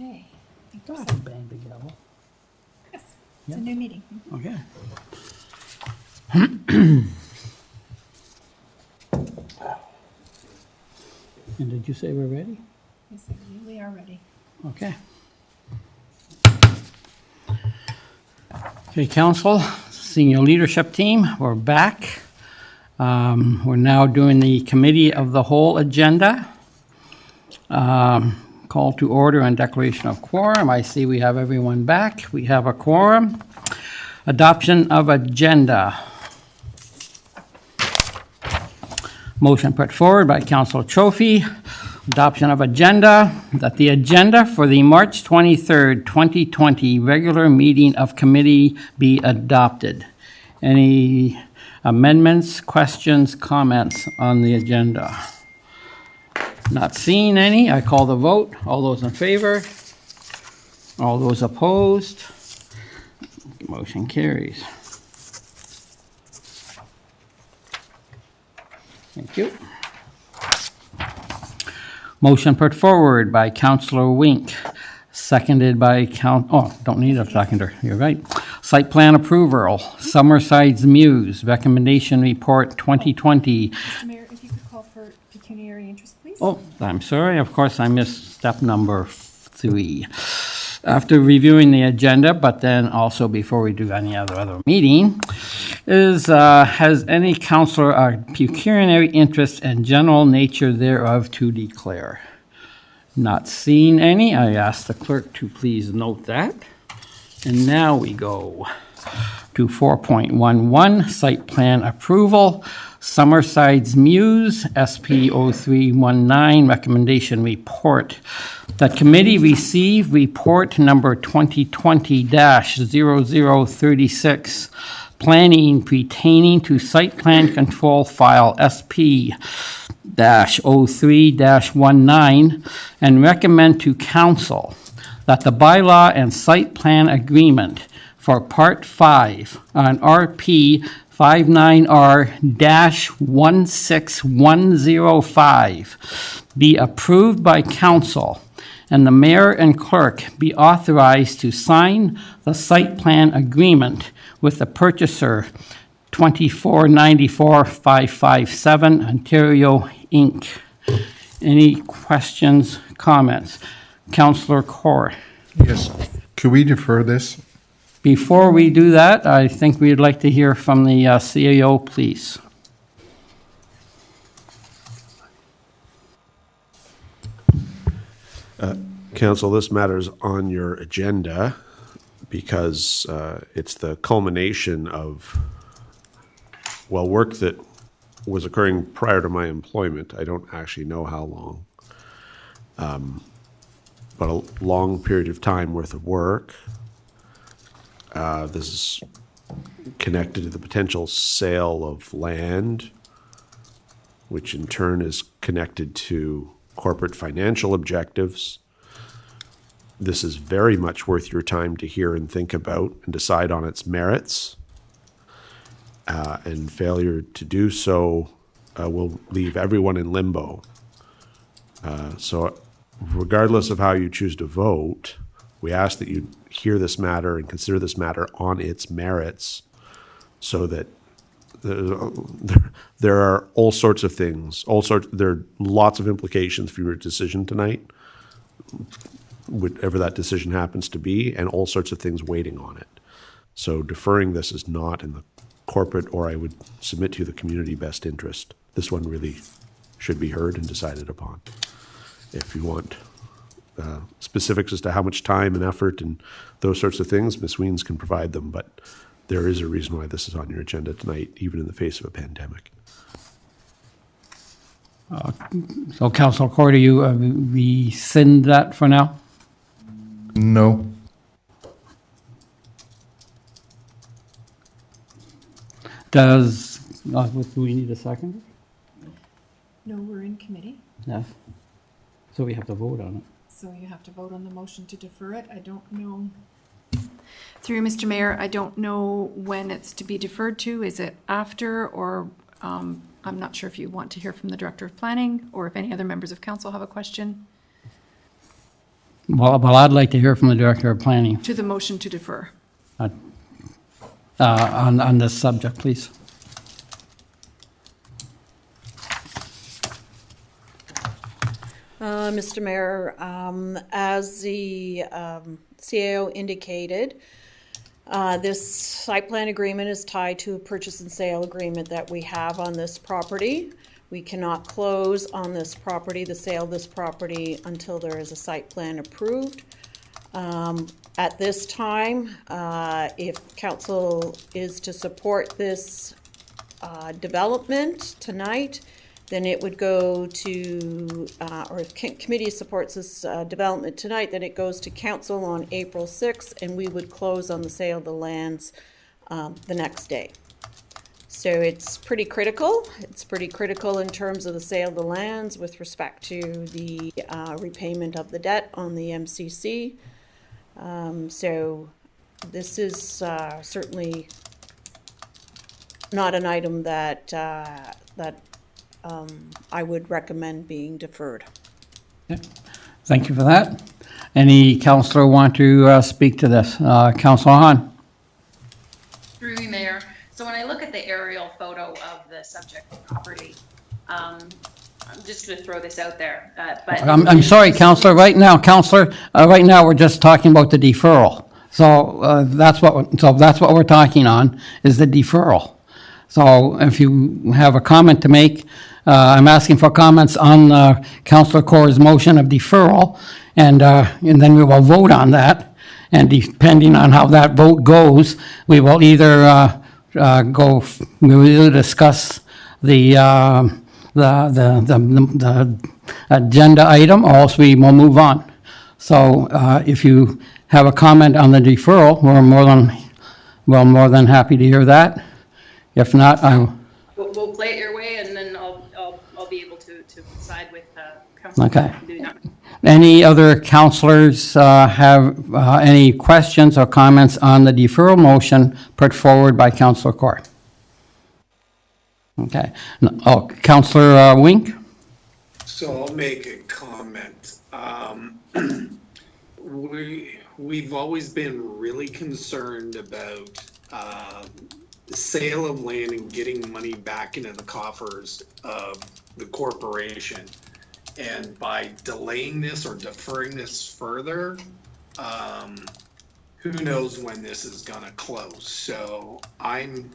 Okay. Bang the gavel. Yes, it's a new meeting. Okay. And did you say we're ready? Yes, we are ready. Okay. Okay, council, senior leadership team, we're back. We're now doing the committee of the whole agenda. Call to order and declaration of quorum. I see we have everyone back. We have a quorum. Adoption of agenda. Motion put forward by Councillor Trophy. Adoption of agenda, that the agenda for the March 23rd, 2020 regular meeting of committee be adopted. Any amendments, questions, comments on the agenda? Not seeing any. I call the vote. All those in favor? All those opposed? Motion carries. Thank you. Motion put forward by Councillor Wink, seconded by don't need a seconder, you're right. Site plan approval, Summerside's Muse, recommendation report 2020. Mr. Mayor, if you could call for pecuniary interest, please. Oh, I'm sorry, of course I missed step number 3. After reviewing the agenda, but then also before we do any other meeting, has any councillor a pecuniary interest and general nature thereof to declare? Not seeing any. I ask the clerk to please note that. And now we go to 4.11, site plan approval, Summerside's Muse, SP 0319, recommendation report. The committee received report number 2020-0036, planning pertaining to site plan control file SP-03-19, and recommend to council that the bylaw and site plan agreement for Part 5 on RP 59R-16105 be approved by council, and the mayor and clerk be authorized to sign the site plan agreement with the purchaser 2494557 Ontario Inc. Any questions, comments? Councillor Kaur. Yes. Could we defer this? Before we do that, I think we'd like to hear from the CAO, please. Council, this matter's on your agenda because it's the culmination of, well, work that was occurring prior to my employment. I don't actually know how long, but a long period of time worth of work. This is connected to the potential sale of land, which in turn is connected to corporate financial objectives. This is very much worth your time to hear and think about and decide on its merits. And failure to do so will leave everyone in limbo. So regardless of how you choose to vote, we ask that you hear this matter and consider this matter on its merits, so that there are all sorts of things, there are lots of implications for your decision tonight, whatever that decision happens to be, and all sorts of things waiting on it. So deferring this is not in the corporate, or I would submit to you, the community best interest. This one really should be heard and decided upon. If you want specifics as to how much time and effort and those sorts of things, Ms. Weens can provide them, but there is a reason why this is on your agenda tonight, even in the face of a pandemic. So, Councillor Kaur, do you rescind that for now? No. Do we need a second? No, we're in committee, Yes. So we have to vote on it. so you have to vote on the motion to defer it. I don't know. Through Mr. Mayor, I don't know when it's to be deferred to. Is it after, or I'm not sure if you want to hear from the Director of Planning or if any other members of council have a question. Well, I'd like to hear from the Director of Planning To the motion to defer. on this subject, please. Mr. Mayor, as the CAO indicated, this site plan agreement is tied to a purchase and sale agreement that we have on this property. We cannot close on this property, the sale of this property, until there is a site plan approved. At this time, if council is to support this development tonight, then it would go to, or if committee supports this development tonight, then it goes to council on April 6th, and we would close on the sale of the lands the next day. So it's pretty critical. It's pretty critical in terms of the sale of the lands with respect to the repayment of the debt on the MCC. So this is certainly not an item that I would recommend being deferred. Yeah. Thank you for that. Any councillor want to speak to this? Councillor Hahn? Through you, Mayor. So when I look at the aerial photo of the subject property, I'm just going to throw this out there. But I'm sorry, councillor. Right now, right now we're just talking about the deferral. So that's what we're talking on, is the deferral. So if you have a comment to make, I'm asking for comments on Councillor Corr's motion of deferral, and then we will vote on that. And depending on how that vote goes, we will either discuss the agenda item, or else we will move on. So if you have a comment on the deferral, we're more than happy to hear that. If not, we'll play it your way, and then I'll be able to side with council. Okay. Any other councillors have any questions or comments on the deferral motion put forward by Councillor Corr? Okay. Oh, Councillor Wink? So I'll make a comment. We've always been really concerned about the sale of land and getting money back into the coffers of the corporation. And by delaying this or deferring this further, who knows when this is gonna close. So I'm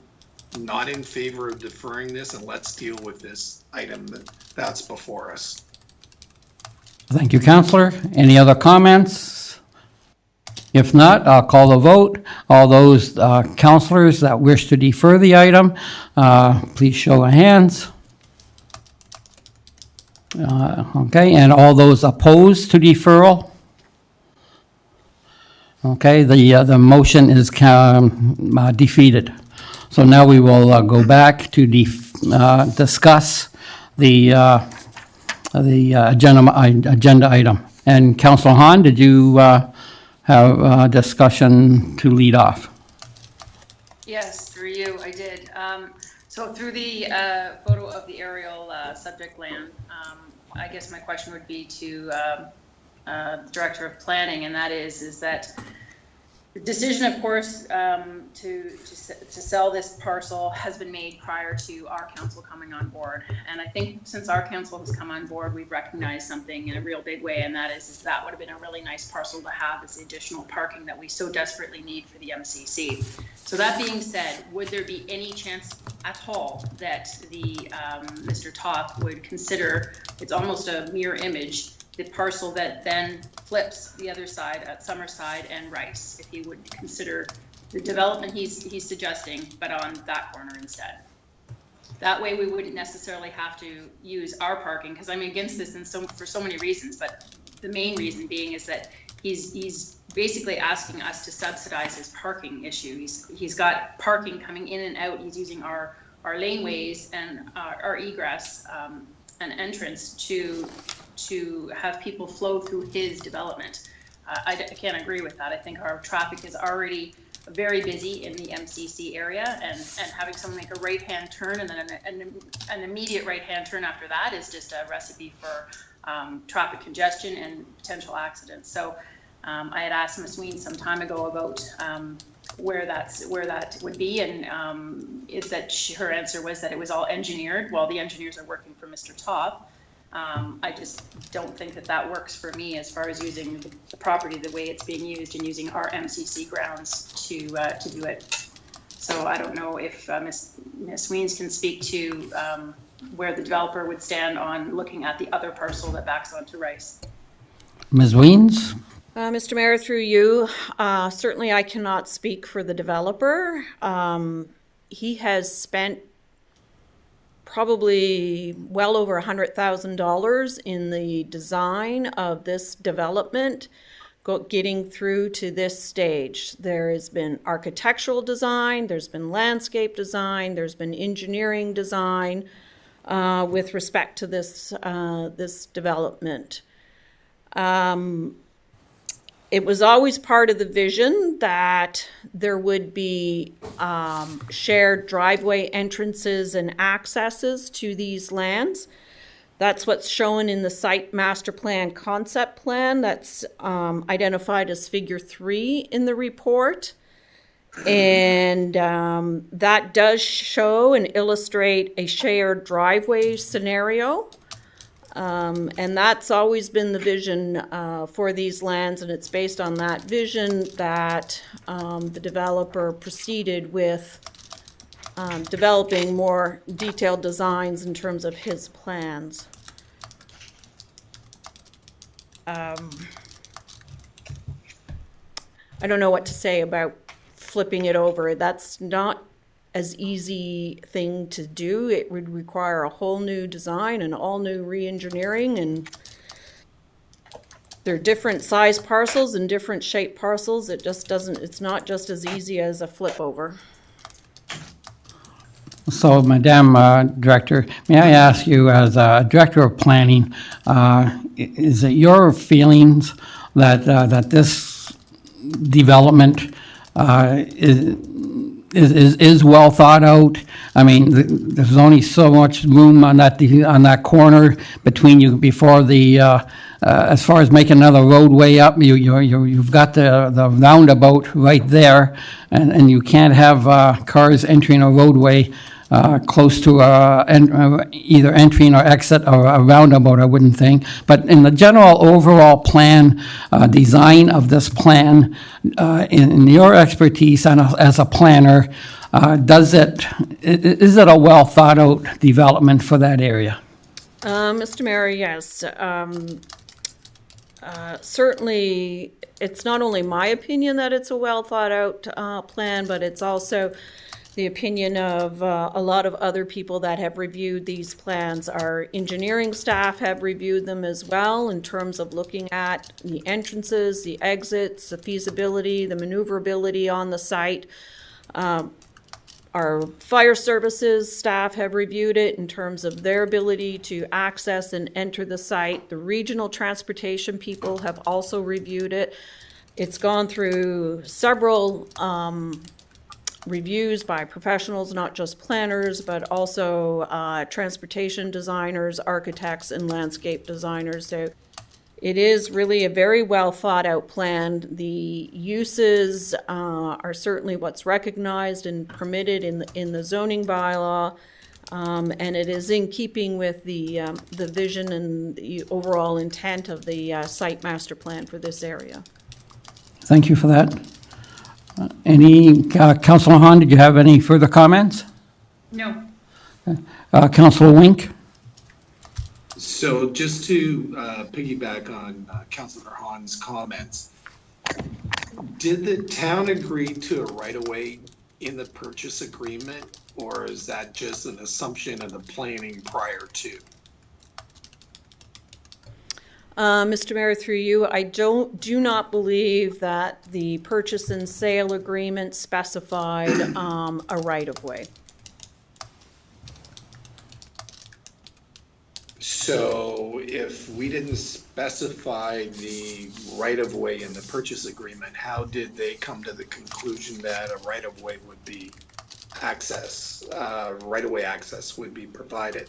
not in favor of deferring this, and let's deal with this item that's before us. Thank you, Councillor. Any other comments? If not, I'll call the vote. All those councillors that wish to defer the item, please show of hands. Okay, and all those opposed to deferral? Okay, the motion is defeated. So now we will go back to discuss the agenda item. And Councillor Hahn, did you have a discussion to lead off? Yes, through you, I did. So through the photo of the aerial subject land, I guess my question would be to the Director of Planning, and that is that the decision, of course, to sell this parcel has been made prior to our council coming on board. And I think since our council has come on board, we've recognized something in a real big way, and that is that would have been a really nice parcel to have as the additional parking that we so desperately need for the MCC. So that being said, would there be any chance at all that the Mr. Top would consider, it's almost a mirror image, the parcel that then flips the other side at Summerside and Rice, if he would consider the development he's suggesting, but on that corner instead. That way we wouldn't necessarily have to use our parking, because I'm against this for so many reasons, but the main reason being is that he's basically asking us to subsidize his parking issue. He's got parking coming in and out. He's using our laneways and our egress and entrance to have people flow through his development. I can't agree with that. I think our traffic is already very busy in the MCC area, and having someone make a right-hand turn and then an immediate right-hand turn after that is just a recipe for traffic congestion and potential accidents. So I had asked Ms. Ween some time ago about where that would be, and her answer was that it was all engineered while the engineers are working for Mr. Top. I just don't think that works for me as far as using the property the way it's being used and using our MCC grounds to do it. So I don't know if Ms. Weens can speak to where the developer would stand on looking at the other parcel that backs onto Rice. Ms. Weens? Mr. Mayor, through you, certainly I cannot speak for the developer. He has spent probably well over $100,000 in the design of this development, getting through to this stage. There has been architectural design, there's been landscape design, there's been engineering design with respect to this, this development. It was always part of the vision that there would be shared driveway entrances and accesses to these lands. That's what's shown in the site master plan concept plan that's identified as figure 3 in the report. And that does show and illustrate a shared driveway scenario. And that's always been the vision for these lands, and it's based on that vision that the developer proceeded with developing more detailed designs in terms of his plans. I don't know what to say about flipping it over. That's not as easy thing to do. It would require a whole new design and all new re-engineering, and they're different size parcels and different shape parcels. It just doesn't, it's not just as easy as a flip over. So, Madam Director, may I ask you, as Director of Planning, is it your feelings that that this development is well thought out? I mean, there's only so much room on that corner between you before the as far as making another roadway up. You've got the roundabout right there, and you can't have cars entering a roadway close to either entering or exit or a roundabout, I wouldn't think. But in the general overall plan, design of this plan, in your expertise and as a planner, is it a well thought out development for that area? Mr. Mayor, yes. Certainly, it's not only my opinion that it's a well thought out plan, but it's also the opinion of a lot of other people that have reviewed these plans. Our engineering staff have reviewed them as well in terms of looking at the entrances, the exits, the feasibility, the maneuverability on the site. Our fire services staff have reviewed it in terms of their ability to access and enter the site. The regional transportation people have also reviewed it. It's gone through several reviews by professionals, not just planners, but also transportation designers, architects, and landscape designers. So it is really a very well thought out plan. The uses are certainly what's recognized and permitted in the zoning bylaw, and it is in keeping with the vision and the overall intent of the site master plan for this area. Thank you for that. Councillor Hahn, did you have any further comments? No. Councillor Wink? So just to piggyback on Councillor Hahn's comments, did the town agree to a right-of-way in the purchase agreement, or is that just an assumption of the planning prior to? Mr. Mayor, through you, I do not believe that the purchase and sale agreement specified a right-of-way. So if we didn't specify the right-of-way in the purchase agreement, how did they come to the conclusion that a right-of-way would be right-of-way access would be provided?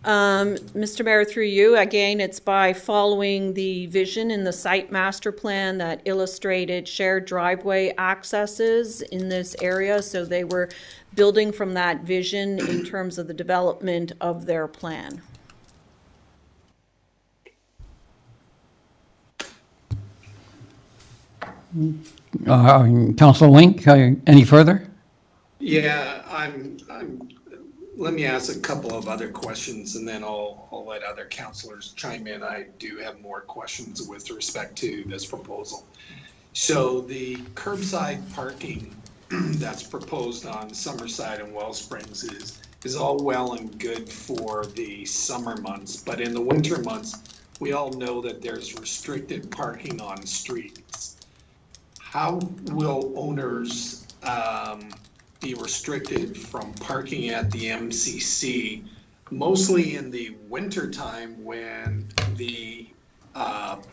Mr. Mayor, through you, again, it's by following the vision in the site master plan that illustrated shared driveway accesses in this area. So they were building from that vision in terms of the development of their plan. Councilor Link, any further? Yeah, let me ask a couple of other questions and then I'll let other councilors chime in. I do have more questions with respect to this proposal. So the curbside parking that's proposed on Summerside and Wellsprings is all well and good for the summer months, but in the winter months, we all know that there's restricted parking on streets. How will owners be restricted from parking at the MCC, mostly in the winter time when the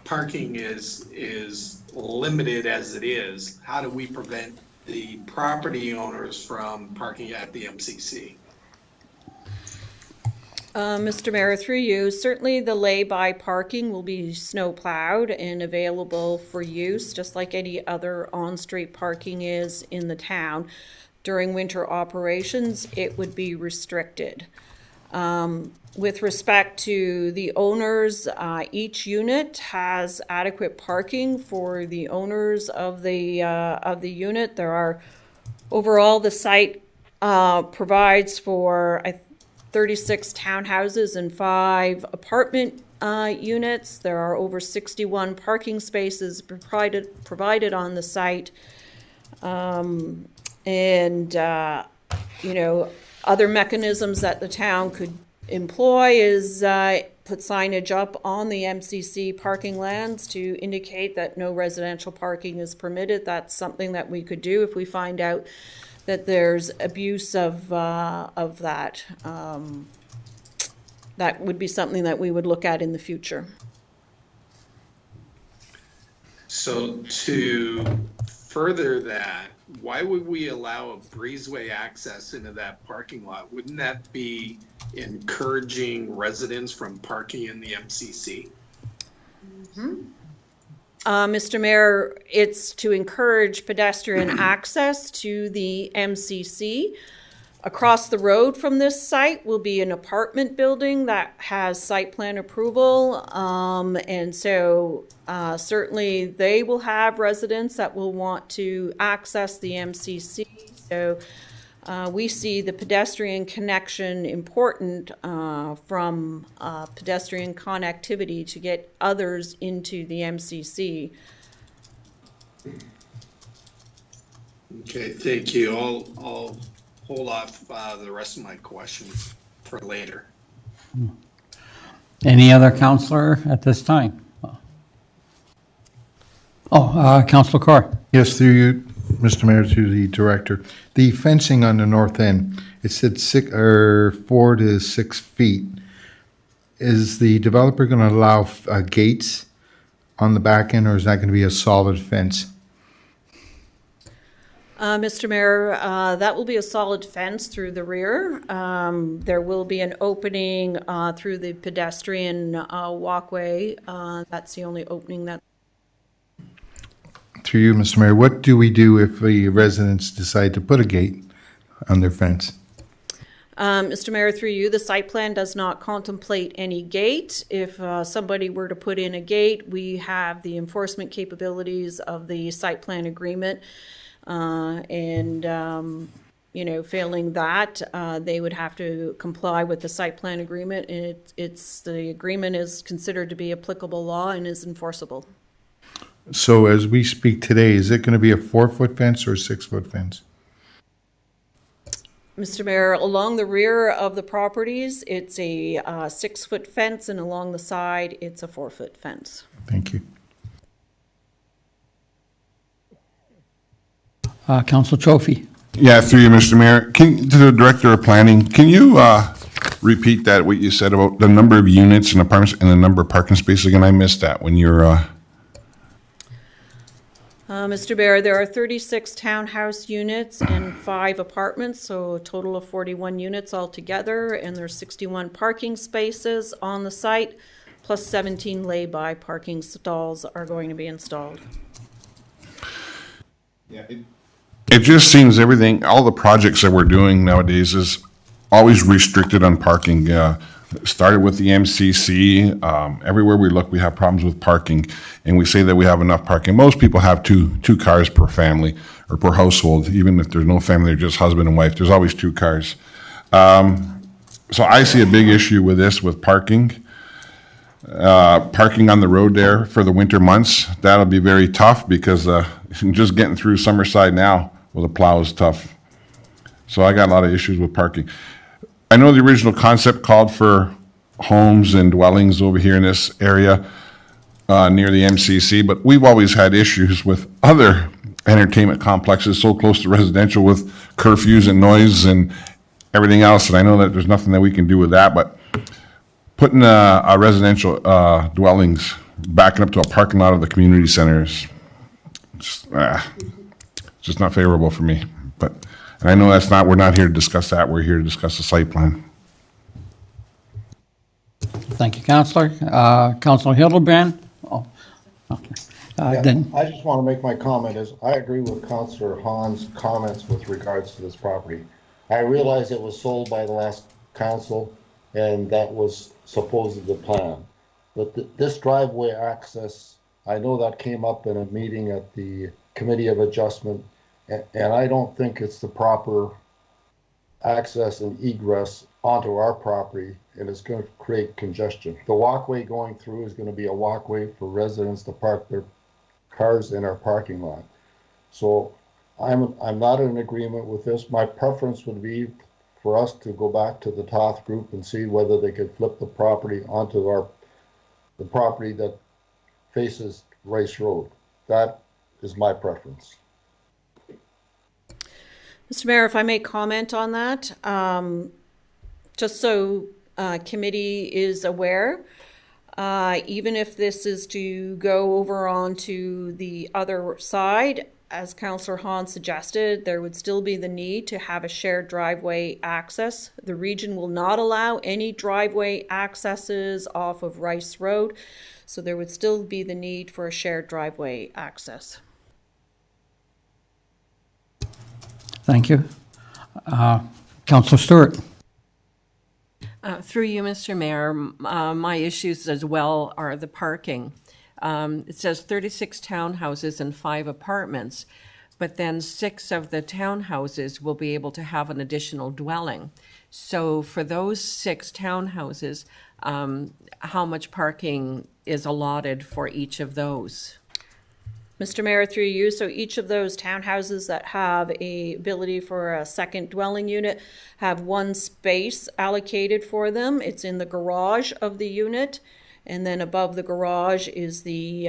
parking is limited as it is? How do we prevent the property owners from parking at the MCC? Mr. Mayor, through you, certainly the lay-by parking will be snow plowed and available for use, just like any other on-street parking is in the town. During winter operations, it would be restricted. With respect to the owners, each unit has adequate parking for the owners of the unit. There are, overall, the site provides for 36 townhouses and 5 apartment units. There are over 61 parking spaces provided on the site. Other mechanisms that the town could employ is put signage up on the MCC parking lands to indicate that no residential parking is permitted. That's something that we could do if we find out that there's abuse of that. That would be something that we would look at in the future. So to further that, why would we allow a breezeway access into that parking lot? Wouldn't that be encouraging residents from parking in the MCC? Mr. Mayor, it's to encourage pedestrian access to the MCC. Across the road from this site will be an apartment building that has site plan approval. And so certainly they will have residents that will want to access the MCC. So we see the pedestrian connection important from pedestrian connectivity to get others into the MCC. Okay, thank you. I'll hold off the rest of my questions for later. Any other councillor at this time? Councillor Carr. Yes, through you, Mr. Mayor, to the director. The fencing on the north end, it said 4 to 6 feet. Is the developer going to allow gates on the back end, or is that going to be a solid fence? Mr. Mayor, that will be a solid fence through the rear. There will be an opening through the pedestrian walkway. That's the only opening that. Through you, Mr. Mayor, what do we do if the residents decide to put a gate on their fence? Mr. Mayor, through you, the site plan does not contemplate any gate. If somebody were to put in a gate, we have the enforcement capabilities of the site plan agreement. Failing that, they would have to comply with the site plan agreement. The agreement is considered to be applicable law and is enforceable. So as we speak today, is it going to be a 4-foot fence or a 6-foot fence? Mr. Mayor, along the rear of the properties, it's a 6-foot fence, and along the side, it's a 4-foot fence. Thank you. Councillor Trophy. Yeah, through you, Mr. Mayor. To the Director of Planning, can you repeat that, what you said about the number of units and apartments and the number of parking spaces again? I missed that when you're... Mr. Mayor, there are 36 townhouse units and 5 apartments, so a total of 41 units altogether, and there's 61 parking spaces on the site, plus 17 lay-by parking stalls are going to be installed. It just seems everything, all the projects that we're doing nowadays is always restricted on parking. Started with the MCC. Everywhere we look, we have problems with parking, and we say that we have enough parking. Most people have two cars per family or per household. Even if there's no family, they're just husband and wife. There's always 2 cars. So I see a big issue with this, with parking. Parking on the road there for the winter months, that'll be very tough because just getting through Summerside now with a plow is tough. So I got a lot of issues with parking. I know the original concept called for homes and dwellings over here in this area near the MCC, but we've always had issues with other entertainment complexes so close to residential with curfews and noise and everything else, and I know that there's nothing that we can do with that, but putting a residential dwellings backing up to a parking lot of the community centers, just not favorable for me. But and I know that's not. We're not here to discuss that. We're here to discuss the site plan. Thank you, Councillor. Councillor Hildebrand? Oh, okay. Then, I just want to make my comment is I agree with Councillor Hahn's comments with regards to this property. I realize it was sold by the last council and that was supposedly the plan. But this driveway access, I know that came up in a meeting at the Committee of Adjustment, and I don't think it's the proper access and egress onto our property, and it's going to create congestion. The walkway going through is going to be a walkway for residents to park their cars in our parking lot. So I'm not in agreement with this. My preference would be for us to go back to the Toth group and see whether they could flip the property onto the property that faces Rice Road. That is my preference. Mr. Mayor, if I may comment on that, just so committee is aware, even if this is to go over onto the other side, as Councillor Hahn suggested, there would still be the need to have a shared driveway access. The region will not allow any driveway accesses off of Rice Road, so there would still be the need for a shared driveway access. thank you. Councillor Stewart? Through you, Mr. Mayor, my issues as well are the parking. It says 36 townhouses and 5 apartments, but then 6 of the townhouses will be able to have an additional dwelling. So for those 6 townhouses, how much parking is allotted for each of those? Mr. Mayor, through you, so each of those townhouses that have a ability for a second dwelling unit have 1 space allocated for them. It's in the garage of the unit, and then above the garage is the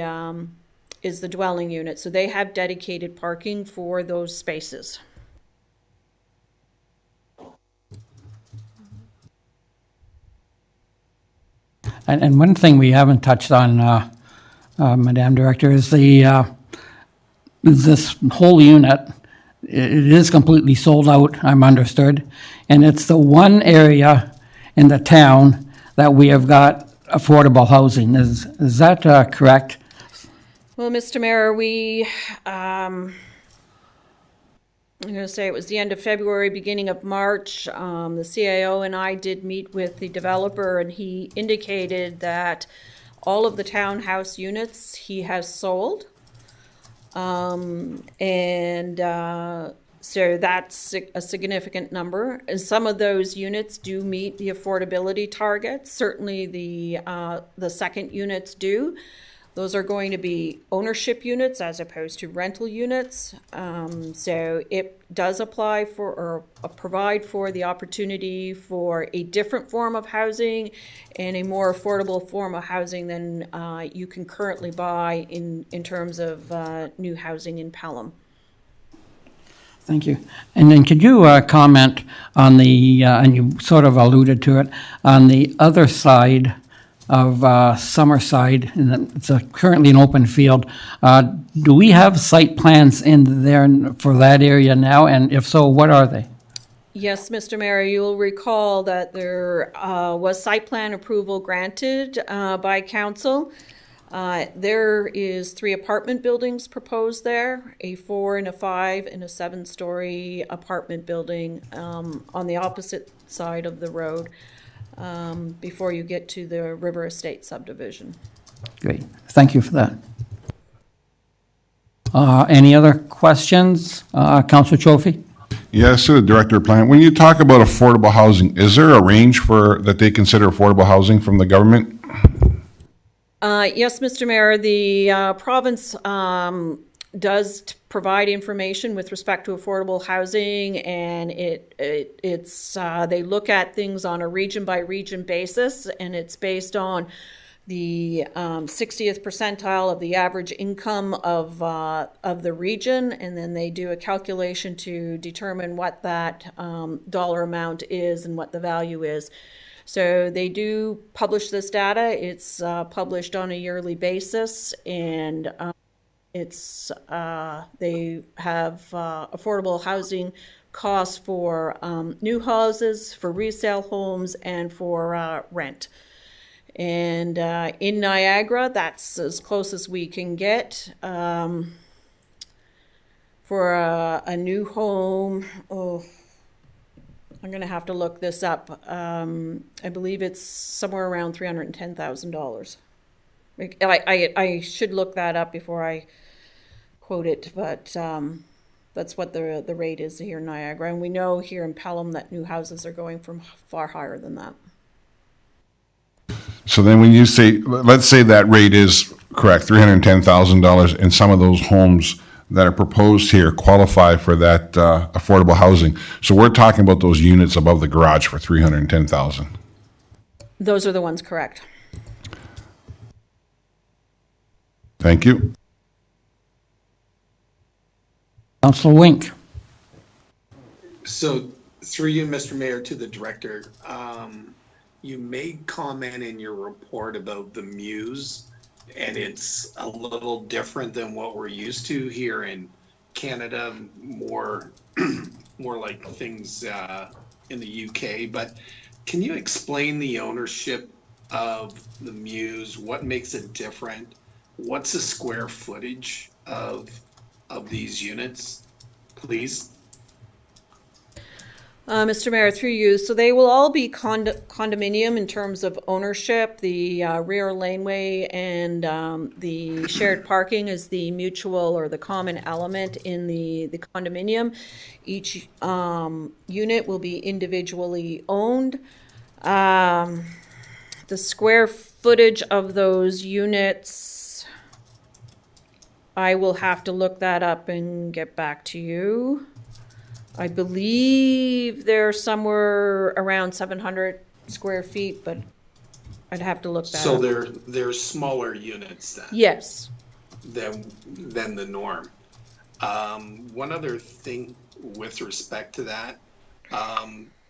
dwelling unit. So they have dedicated parking for those spaces. And one thing we haven't touched on, Madam Director, is this whole unit. It is completely sold out, I'm understood, and it's the one area in the town that we have got affordable housing. Is that correct? Well, Mr. Mayor, I'm going to say it was the end of February, beginning of March. The CAO and I did meet with the developer, and he indicated that all of the townhouse units he has sold. So that's a significant number. And some of those units do meet the affordability targets. Certainly the second units do. Those are going to be ownership units as opposed to rental units. So it does apply for or provide for the opportunity for a different form of housing and a more affordable form of housing than you can currently buy in terms of new housing in Pelham. Thank you. And then could you comment on and you sort of alluded to it, on the other side of Summerside, and it's currently an open field. Do we have site plans in there for that area now? And if so, what are they? Yes, Mr. Mayor, you'll recall that there was site plan approval granted by council. There is 3 apartment buildings proposed there, a 4 and a 5 and a 7-story apartment building on the opposite side of the road before you get to the River Estate subdivision. Great, thank you for that. Any other questions? Councillor Trophy? Yes, to the Director of Planning. When you talk about affordable housing, is there a range for, that they consider affordable housing from the government? Yes, Mr. Mayor, the province does provide information with respect to affordable housing, and it's they look at things on a region by region basis, and it's based on the 60th percentile of the average income of the region, and then they do a calculation to determine what that dollar amount is and what the value is. So they do publish this data. It's published on a yearly basis, and they have affordable housing costs for new houses, for resale homes, and for rent. And in Niagara, that's as close as we can get. For a new home, I'm going to have to look this up. I believe it's somewhere around $310,000. I should look that up before I quote it, but that's what the rate is here in Niagara. And we know here in Pelham that new houses are going from far higher than that. So then when you say, let's say that rate is correct, $310,000, and some of those homes that are proposed here qualify for that affordable housing. So we're talking about those units above the garage for $310,000. Those are the ones correct. Thank you. Councillor Wink. So through you, Mr. Mayor, to the director, you made comment in your report about the Muse, and it's a little different than what we're used to here in Canada, more like things in the UK. But can you explain the ownership of the Muse? What makes it different? What's the square footage of these units, please? Mr. Mayor, through you, so they will all be condominium in terms of ownership. The rear laneway and the shared parking is the mutual or the common element in the condominium. Each unit will be individually owned. The square footage of those units, I will have to look that up and get back to you. I believe they're somewhere around 700 square feet, but I'd have to look that up. So they're smaller units then? Yes. Than the norm. One other thing with respect to that,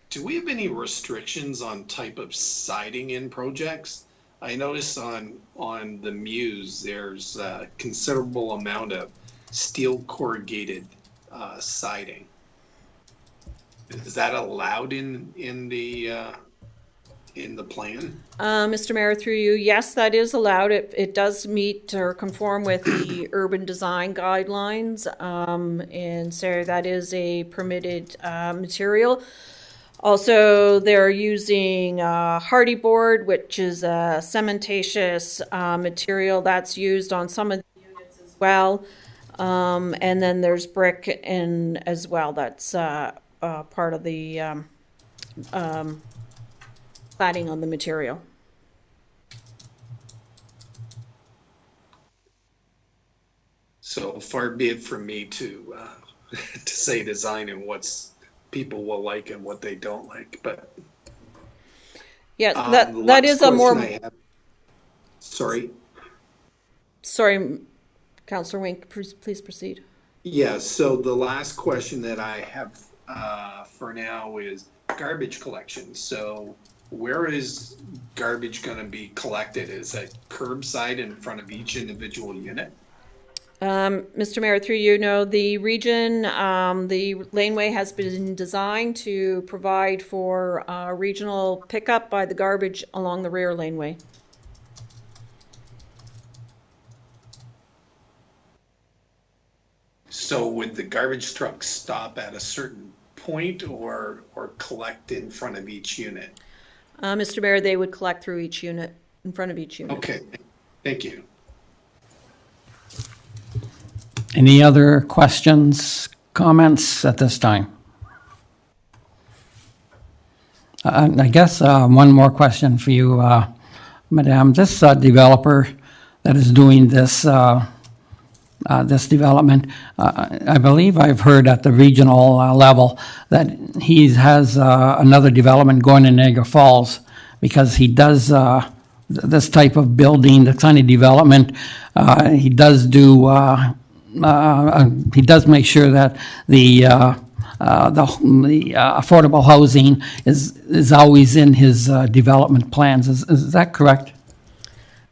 do we have any restrictions on type of siding in projects? I noticed on the Muse, there's a considerable amount of steel corrugated siding. Is that allowed in the plan? Mr. Mayor, through you, yes, that is allowed. It does meet or conform with the urban design guidelines, and so that is a permitted material. Also, they're using hardy board, which is a cementatious material that's used on some of the units as well. And then there's brick as well. That's part of the cladding on the material. So far be it from me to say design and what's people will like and what they don't like, but yeah, that is a more. Sorry, Councillor Wink, please proceed. Yeah. So the last question that I have for now is garbage collection. So where is garbage going to be collected? Is that curbside in front of each individual unit? Mr. Mayor, through you, no, the region, the laneway has been designed to provide for regional pickup by the garbage along the rear laneway. So would the garbage truck stop at a certain point or collect in front of each unit? Mr. Mayor, they would collect through each unit, in front of each unit. Okay, thank you. Any other questions, comments at this time? I guess one more question for you, Madame. This developer that is doing this this development, I believe I've heard at the regional level that he has another development going in Niagara Falls because he does this type of building, this kind of development. He does do. He does make sure that the affordable housing is always in his development plans. Is that correct?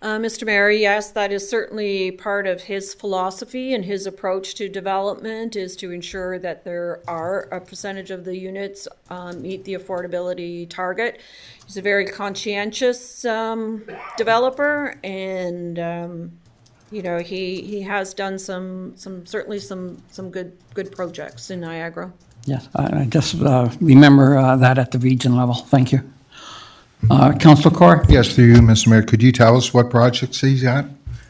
Mr. Mayor, yes, that is certainly part of his philosophy and his approach to development is to ensure that there are a percentage of the units meet the affordability target. He's a very conscientious developer, and you know, he has done some good projects in Niagara. Yes, I just remember that at the region level. Thank you. Councilor Corr? Yes, through you, Mr. Mayor, could you tell us what projects he's at?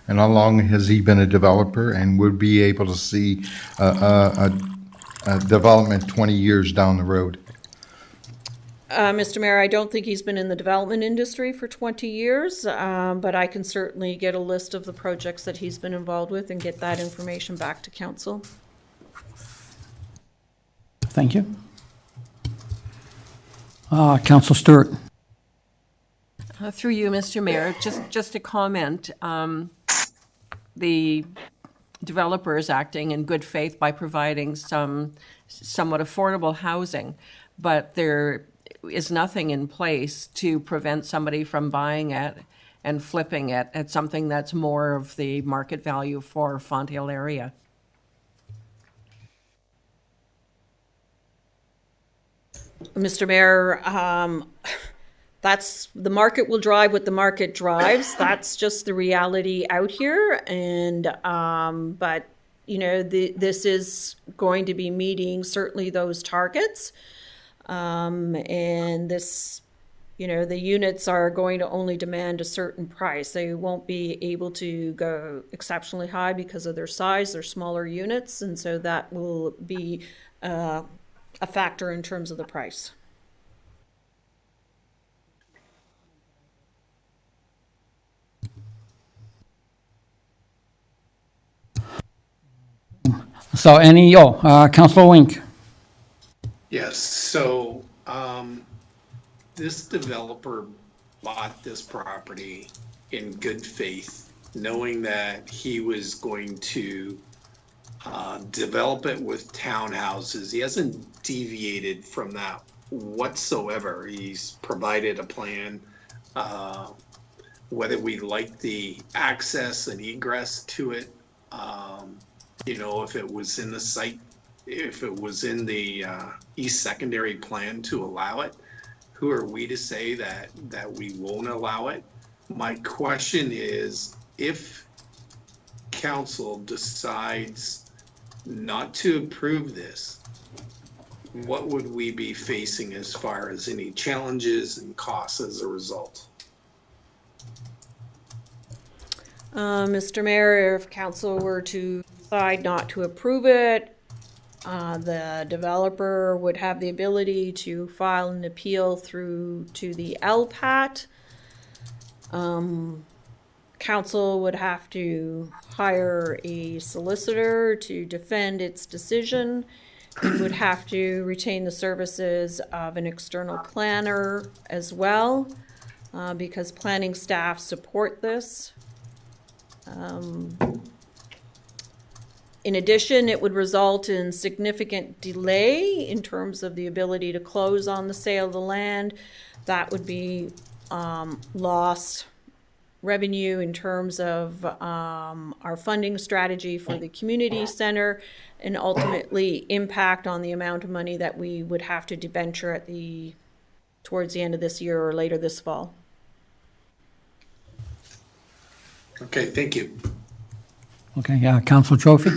And how long has he been a developer, and would be able to see a development 20 years down the road? Mr. Mayor, I don't think he's been in the development industry for 20 years, but I can certainly get a list of the projects that he's been involved with and get that information back to council. Thank you. Councilor Stewart? Through you, Mr. Mayor, just a comment. The developer is acting in good faith by providing some somewhat affordable housing, but there is nothing in place to prevent somebody from buying it and flipping it at something that's more of the market value for Fonthill area. Mr. Mayor, that's the market will drive what the market drives. That's just the reality out here. And but you know, this is going to be meeting certainly those targets. And this, you know, the units are going to only demand a certain price. They won't be able to go exceptionally high because of their size. They're smaller units, and so that will be a factor in terms of the price. So Councilor Wink? Yes, so this developer bought this property in good faith, knowing that he was going to develop it with townhouses. He hasn't deviated from that whatsoever. He's provided a plan, whether we like the access and egress to it, you know, if it was in the site, if it was in the East Secondary Plan to allow it, who are we to say that we won't allow it? My question is, if council decides not to approve this, what would we be facing as far as any challenges and costs as a result? Mr. Mayor, if council were to decide not to approve it, the developer would have the ability to file an appeal through to the LPAT. Council would have to hire a solicitor to defend its decision. It would have to retain the services of an external planner as well, because planning staff support this. In addition, it would result in significant delay in terms of the ability to close on the sale of the land. That would be lost revenue in terms of our funding strategy for the community center, and ultimately impact on the amount of money that we would have to debenture towards the end of this year or later this fall. Okay, thank you. Okay, Council Trophy?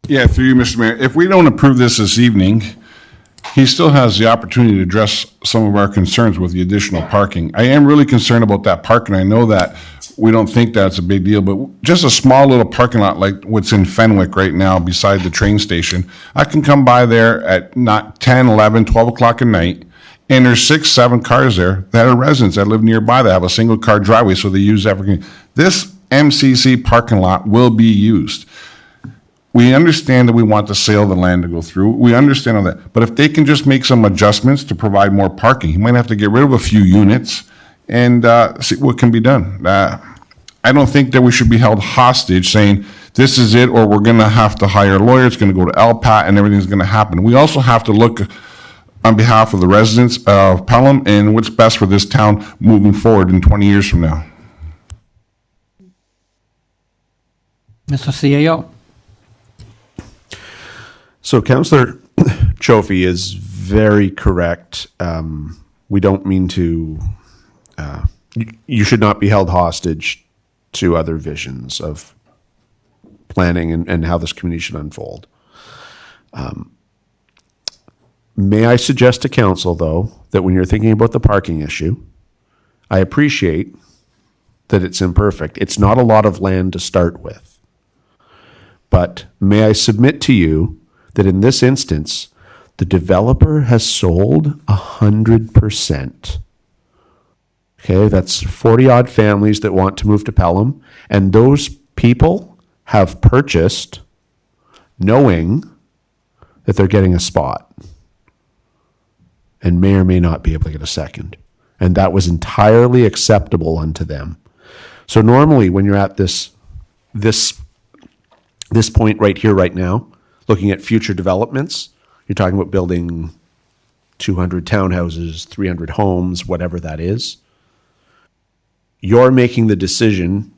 Yeah, through you, Mr. Mayor. If we don't approve this evening, he still has the opportunity to address some of our concerns with the additional parking. I am really concerned about that parking. I know that we don't think that's a big deal, but just a small little parking lot like what's in Fenwick right now beside the train station, I can come by there at not 10, 11, 12 o'clock at night, and there's 6, 7 cars there that are residents that live nearby that have a single car driveway, so they use everything. This MCC parking lot will be used. We understand that we want the sale of the land to go through. We understand all that. But if they can just make some adjustments to provide more parking, he might have to get rid of a few units and see what can be done. I don't think that we should be held hostage saying, this is it, or we're going to have to hire a lawyer, it's going to go to LPAT, and everything's going to happen. We also have to look on behalf of the residents of Pelham and what's best for this town moving forward in 20 years from now. Mr. CAO? So Councillor Trophy is very correct. We don't mean to, you should not be held hostage to other visions of planning and how this community should unfold. May I suggest to council, though, that when you're thinking about the parking issue, I appreciate that it's imperfect. It's not a lot of land to start with. But may I submit to you that in this instance, the developer has sold 100%. Okay, that's 40-odd families that want to move to Pelham, and those people have purchased knowing that they're getting a spot and may or may not be able to get a second. And that was entirely acceptable unto them. So normally when you're at this point right here, right now, looking at future developments, you're talking about building 200 townhouses, 300 homes, whatever that is. You're making the decision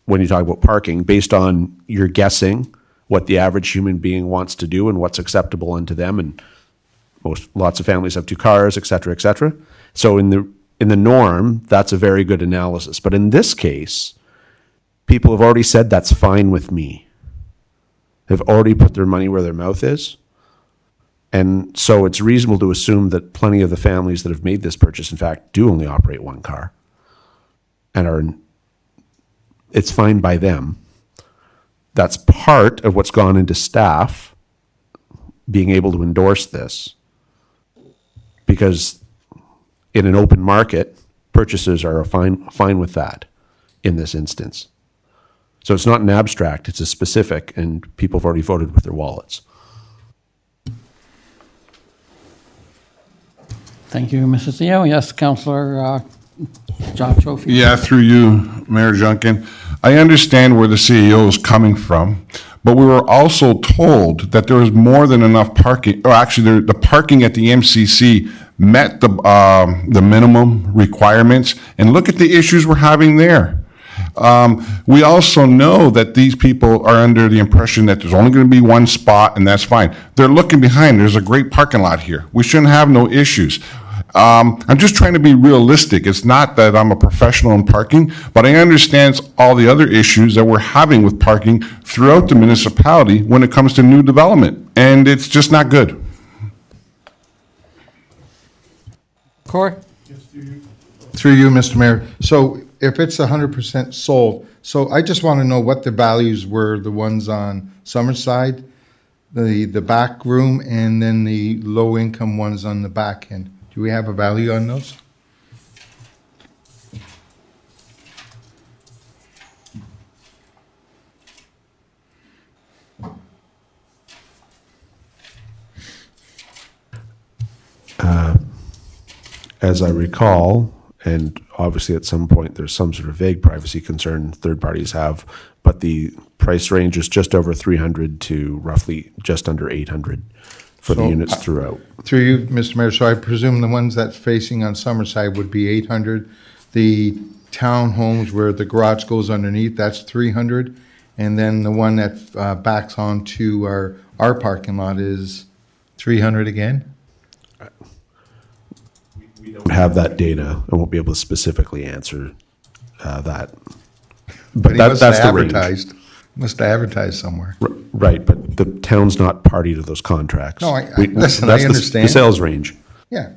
when you talk about parking based on you're guessing what the average human being wants to do and what's acceptable unto them. And lots of families have 2 cars, et cetera, et cetera. So in the norm, that's a very good analysis. But in this case, people have already said that's fine with me. They've already put their money where their mouth is. And so it's reasonable to assume that plenty of the families that have made this purchase, in fact, do only operate 1 car. And it's fine by them. That's part of what's gone into staff being able to endorse this. Because in an open market, purchasers are fine with that in this instance. So it's not an abstract, it's a specific, and people have already voted with their wallets. Thank you, Mr. CEO. Yes, Councillor John Trophy? Yeah, through you, Mayor Junkin. I understand where the CEO is coming from, but we were also told that there was more than enough parking, or actually the parking at the MCC met the minimum requirements, and look at the issues we're having there. We also know that these people are under the impression that there's only going to be 1 spot and that's fine. They're looking behind. There's a great parking lot here. We shouldn't have no issues. I'm just trying to be realistic. It's not that I'm a professional in parking, but I understand all the other issues that we're having with parking throughout the municipality when it comes to new development, and it's just not good. Corey? Through you, Mr. Mayor. So if it's 100% sold, so I just want to know what the values were, the ones on Summerside, the back room, and then the low-income ones on the back end. Do we have a value on those? As I recall, And obviously, at some point, there's some sort of vague privacy concern third parties have, but the price range is just over 300 to roughly just under 800 for the So, units throughout. Through you, Mr. Mayor, so I presume the ones that's facing on Summerside would be 800. The townhomes where the garage goes underneath, that's 300. And then the one that backs onto our parking lot is 300 again? We don't have that data. I won't be able to specifically answer that. But He that, must that's have the range. advertised. Must have advertised somewhere. Right, but the town's not party to those contracts. No, listen, that's I understand. The sales range. Yeah.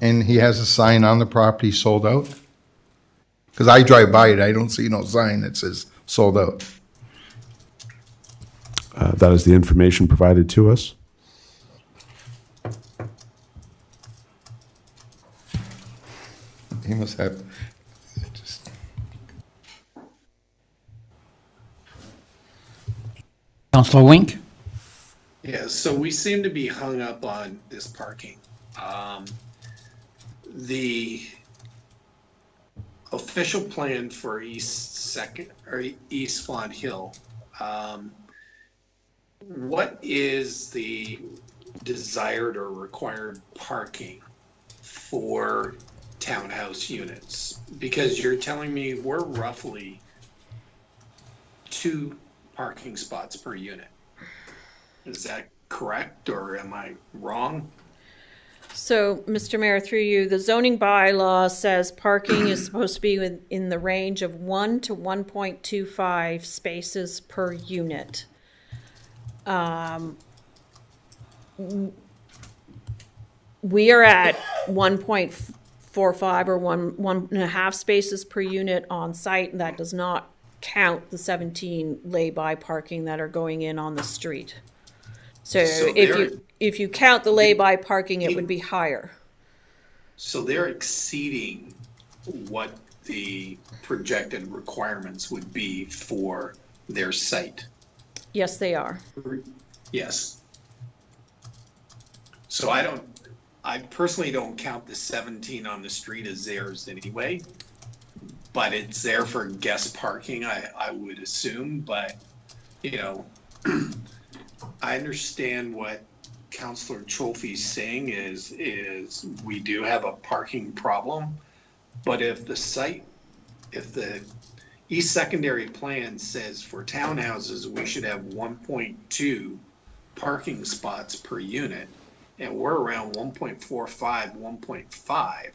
And he has a sign on the property, sold out? Because I drive by it, I don't see no sign that says sold out. That is the information provided to us. He must have, just, Councillor Wink? Yeah, so we seem to be hung up on this parking. The official plan for East Font Hill, what is the desired or required parking for townhouse units? Because you're telling me we're roughly 2 parking spots per unit. Is that correct, or am I wrong? So, Mr. Mayor, through you, the zoning bylaw says parking is supposed to be in the range of 1 to 1.25 spaces per unit. We are at 1.45 or 1.5 spaces per unit on site, and that does not count the 17 lay-by parking that are going in on the street. So if you count the lay-by parking, it would be higher. So they're exceeding what the projected requirements would be for their site. Yes, they are. Yes. So I personally don't count the 17 on the street as theirs anyway, but it's there for guest parking, I would assume, but, you know, I understand what Councillor Cholfe's saying is we do have a parking problem, but if the East Secondary Plan says for townhouses, we should have 1.2 parking spots per unit, and we're around 1.45, 1.5,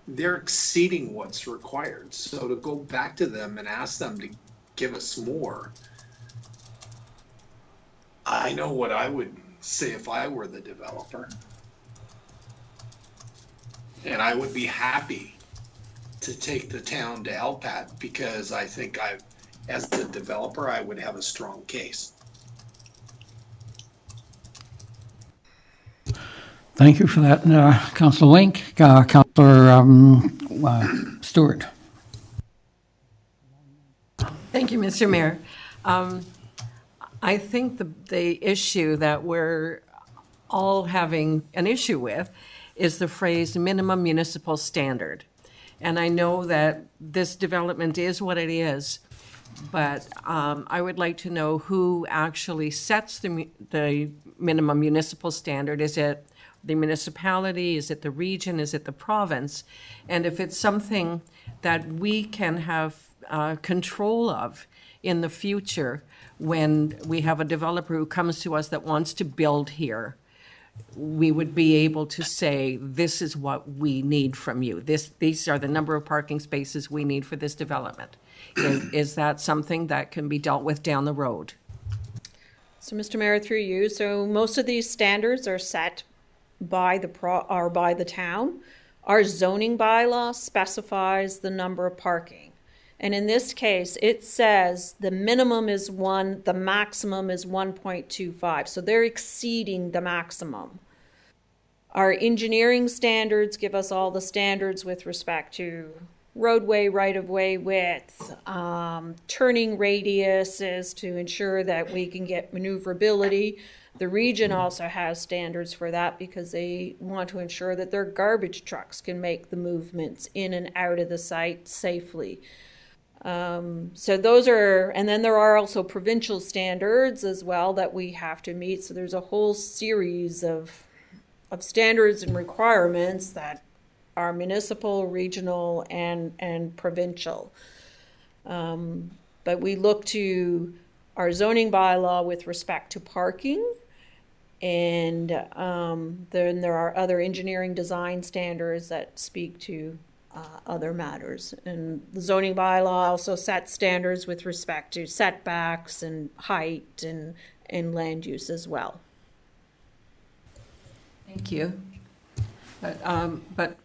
they're exceeding what's required. So to go back to them and ask them to give us more, I know what I would say if I were the developer. And I would be happy to take the town to LPAT because I think as the developer, I would have a strong case. Thank you for that, Councillor Wink. Councillor Stewart. Thank you, Mr. Mayor. I think the issue that we're all having an issue with is the phrase minimum municipal standard. And I know that this development is what it is, but I would like to know who actually sets the minimum municipal standard. Is it the municipality? Is it the region? Is it the province? And if it's something that we can have control of in the future when we have a developer who comes to us that wants to build here, we would be able to say, this is what we need from you. These are the number of parking spaces we need for this development. Is that something that can be dealt with down the road? So, Mr. Mayor, through you, so most of these standards are set by the town. Our zoning bylaw specifies the number of parking. And in this case, it says the minimum is 1, the maximum is 1.25. So they're exceeding the maximum. Our engineering standards give us all the standards with respect to roadway right-of-way width, turning radiuses to ensure that we can get maneuverability. The region also has standards for that because they want to ensure that their garbage trucks can make the movements in and out of the site safely. So those are, and then there are also provincial standards as well that we have to meet. So there's a whole series of standards and requirements that are municipal, regional, and provincial. But we look to our zoning bylaw with respect to parking. And then there are other engineering design standards that speak to other matters. And the zoning bylaw also sets standards with respect to setbacks and height and land use as well. Thank you. But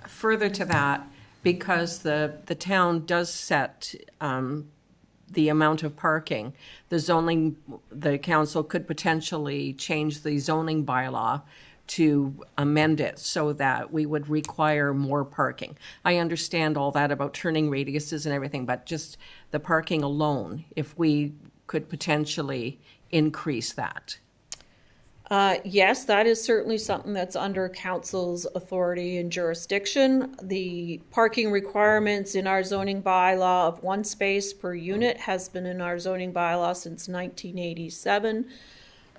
further to that, because the town does set the amount of parking, the council could potentially change the zoning bylaw to amend it so that we would require more parking. I understand all that about turning radiuses and everything, but just the parking alone, if we could potentially increase that. Yes, that is certainly something that's under council's authority and jurisdiction. The parking requirements in our zoning bylaw of 1 space per unit has been in our zoning bylaw since 1987,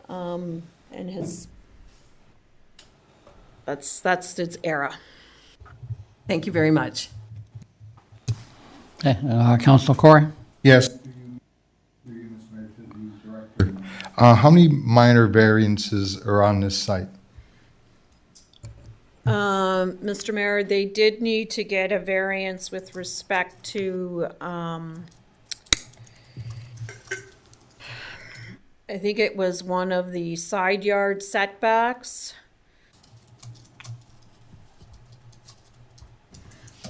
and that's its era. Thank you very much. Okay, Councillor Corey? Yes. How many minor variances are on this site? Mr. Mayor, they did need to get a variance with respect to, I think it was one of the side yard setbacks.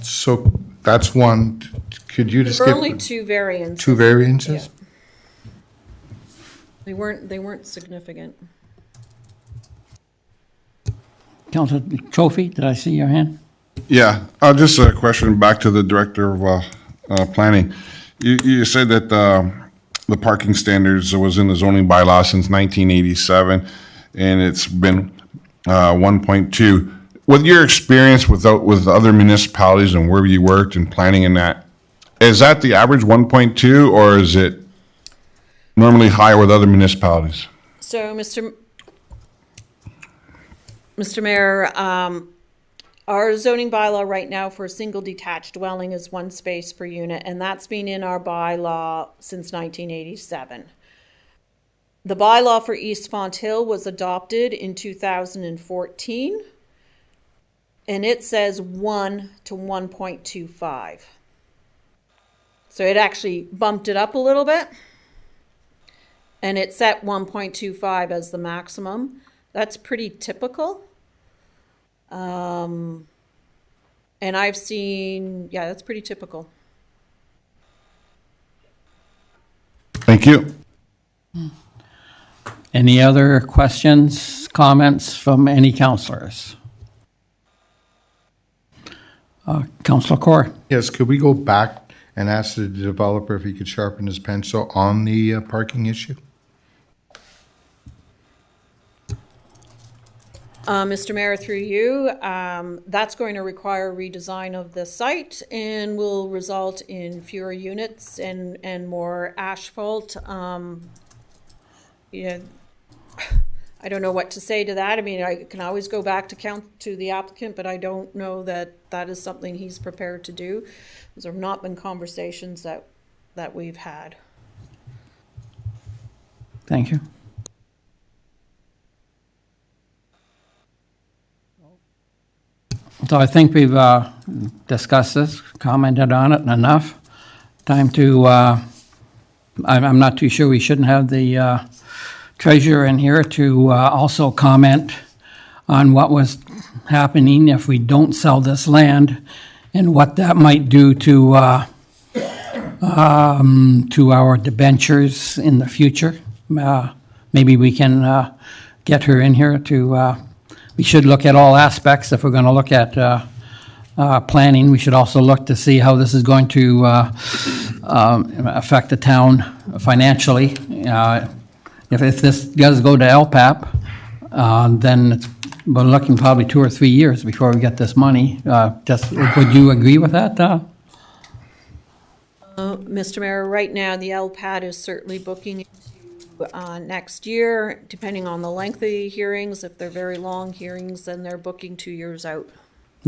So that's one. Could you just There give were only 2 variances. 2 variances? Yeah. They weren't significant. Councillor Trophy, did I see your hand? Yeah, just a question back to the Director of Planning. You said that the parking standards was in the zoning bylaw since 1987, and it's been 1.2. With your experience with other municipalities and where you worked and planning in that, is that the average 1.2, or is it normally higher with other municipalities? So, Mr. Mayor, our zoning bylaw right now for a single detached dwelling is 1 space per unit, and that's been in our bylaw since 1987. The bylaw for East Fonthill was adopted in 2014, and it says 1 to 1.25. So it actually bumped it up a little bit. And it set 1.25 as the maximum. That's pretty typical. And I've seen, yeah, that's pretty typical. Thank you. Any other questions, comments from any councillors? Councillor Corr? Yes, could we go back and ask the developer if he could sharpen his pencil on the parking issue? Mr. Mayor, through you, that's going to require a redesign of the site and will result in fewer units and more asphalt. Yeah, I don't know what to say to that. I mean, I can always go back to the applicant, but I don't know that that is something he's prepared to do. Those have not been conversations that we've had. Thank you. So I think we've discussed this, commented on it enough. Time to, I'm not too sure we shouldn't have the treasurer in here to also comment on what was happening if we don't sell this land and what that might do to our debentures in the future. Maybe we can get her in here to, we should look at all aspects if we're going to look at planning, we should also look to see how this is going to affect the town financially. If this does go to LPAP, then we're looking probably 2 or 3 years before we get this money. Would you agree with that? Mr. Mayor, right now, the LPAT is certainly booking into next year, depending on the length of the hearings. If they're very long hearings, then they're booking 2 years out.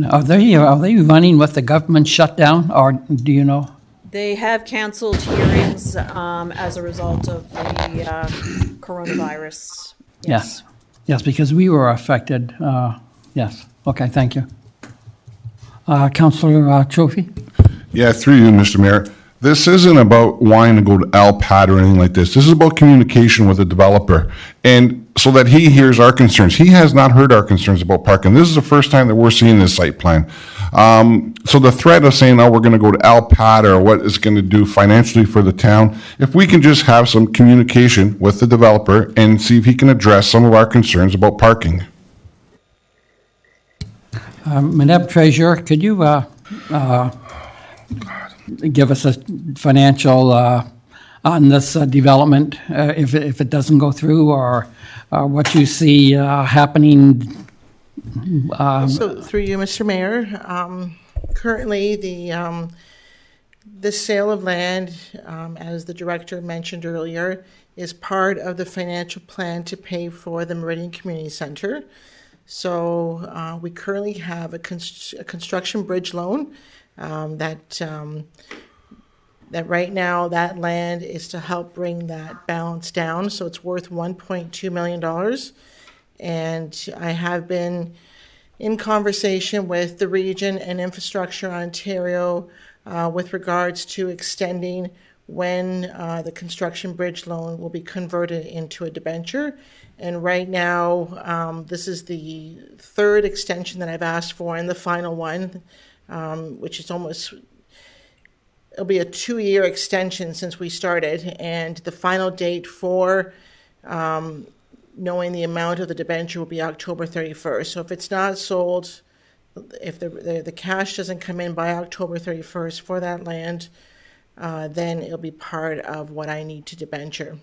Are they running with the government shutdown, or do you know? They have canceled hearings as a result of the coronavirus. Yes. Yes, because we were affected. Yes. Okay, thank you. Councillor Trophy? Yeah, through you, Mr. Mayor. This isn't about wanting to go to LPAT or anything like this. This is about communication with the developer, and so that he hears our concerns. He has not heard our concerns about parking. This is the first time that we're seeing this site plan. So the threat of saying, oh, we're going to go to LPAT or what it's going to do financially for the town, if we can just have some communication with the developer and see if he can address some of our concerns about parking. Madam Treasurer, could you give us a financial on this development, if it doesn't go through, or what you see happening? So through you, Mr. Mayor, currently the sale of land, as the director mentioned earlier, is part of the financial plan to pay for the Meridian Community Center. So we currently have a construction bridge loan that right now that land is to help bring that balance down. So it's worth $1.2 million. And I have been in conversation with the region and Infrastructure Ontario with regards to extending when the construction bridge loan will be converted into a debenture. And right now, this is the third extension that I've asked for, and the final one, which is it'll be a 2-year extension since we started, and the final date for knowing the amount of the debenture will be October 31st. So if it's not sold, if the cash doesn't come in by October 31st for that land, then it'll be part of what I need to debenture.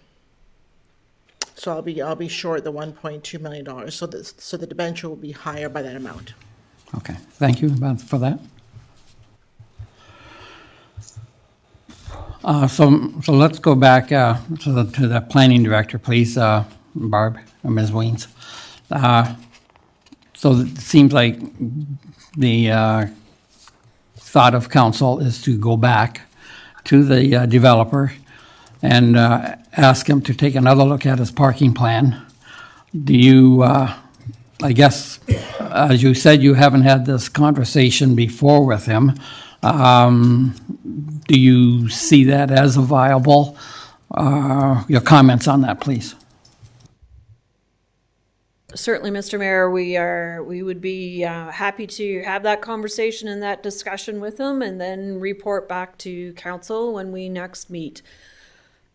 So I'll be short the $1.2 million. So the debenture will be higher by that amount. Okay, thank you for that. So let's go back to the planning director, please, Barb or Ms. Weens. So it seems like the thought of council is to go back to the developer and ask him to take another look at his parking plan. Do you, I guess, as you said, you haven't had this conversation before with him. Do you see that as a viable? Your comments on that, please. Certainly, Mr. Mayor, we would be happy to have that conversation and that discussion with him, and then report back to council when we next meet.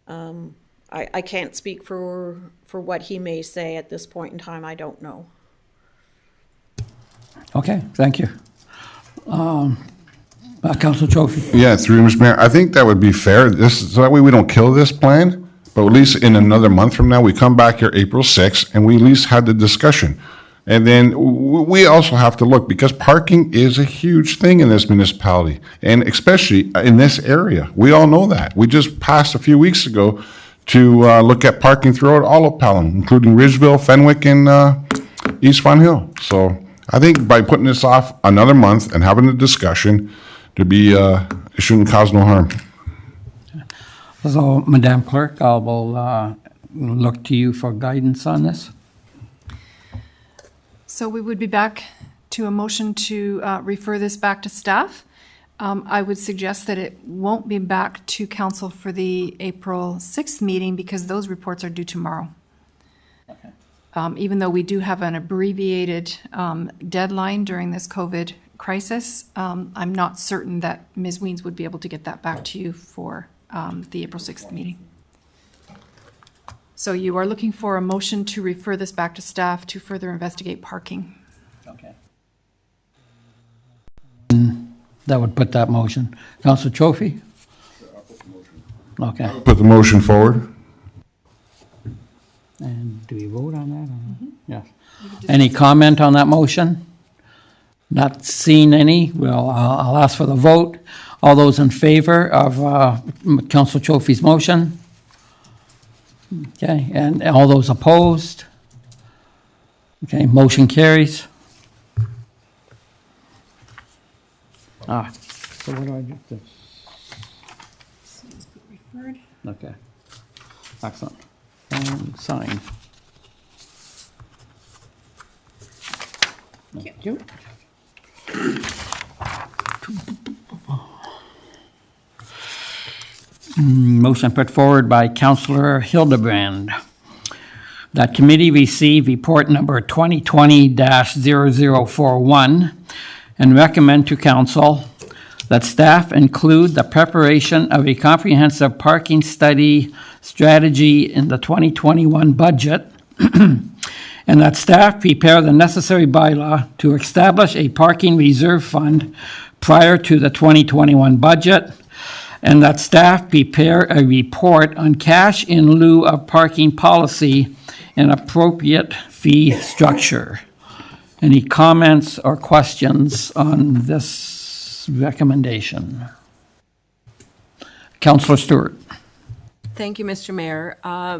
I can't speak for what he may say at this point in time. I don't know. Okay, thank you. Councilor Trophy. Yeah, through Mr. Mayor, I think that would be fair. So that way we don't kill this plan, but at least in another month from now, we come back here April 6th and we at least had the discussion. And then we also have to look, because parking is a huge thing in this municipality, and especially in this area. We all know that. We just passed a few weeks ago to look at parking throughout all of Pelham, including Ridgeville, Fenwick, and East Fun Hill. So I think by putting this off another month and having a discussion, it shouldn't cause no harm. So, Madam Clerk, I will look to you for guidance on this. So we would be back to a motion to refer this back to staff. I would suggest that it won't be back to council for the April 6th meeting, because those reports are due tomorrow. Okay. Even though we do have an abbreviated deadline during this COVID crisis, I'm not certain that Ms. Weens would be able to get that back to you for the April 6th meeting. So you are looking for a motion to refer this back to staff to further investigate parking. Okay. That would put that motion. Councillor Trophy? Okay. Put the motion forward. And do we vote on that? Yes. Any comment on that motion? Not seeing any. Well, I'll ask for the vote. All those in favor of Councillor Trophy's motion? Okay, and all those opposed? Okay, motion carries. So what do I do? Referred. Okay, excellent. And sign. Thank you. Motion put forward by Councillor Hildebrand. That committee receive report number 2020-0041 and recommend to council that staff include the preparation of a comprehensive parking study strategy in the 2021 budget and that staff prepare the necessary bylaw to establish a parking reserve fund prior to the 2021 budget, and that staff prepare a report on cash in lieu of parking policy and appropriate fee structure. Any comments or questions on this recommendation? Councillor Stewart. Thank you, Mr. Mayor.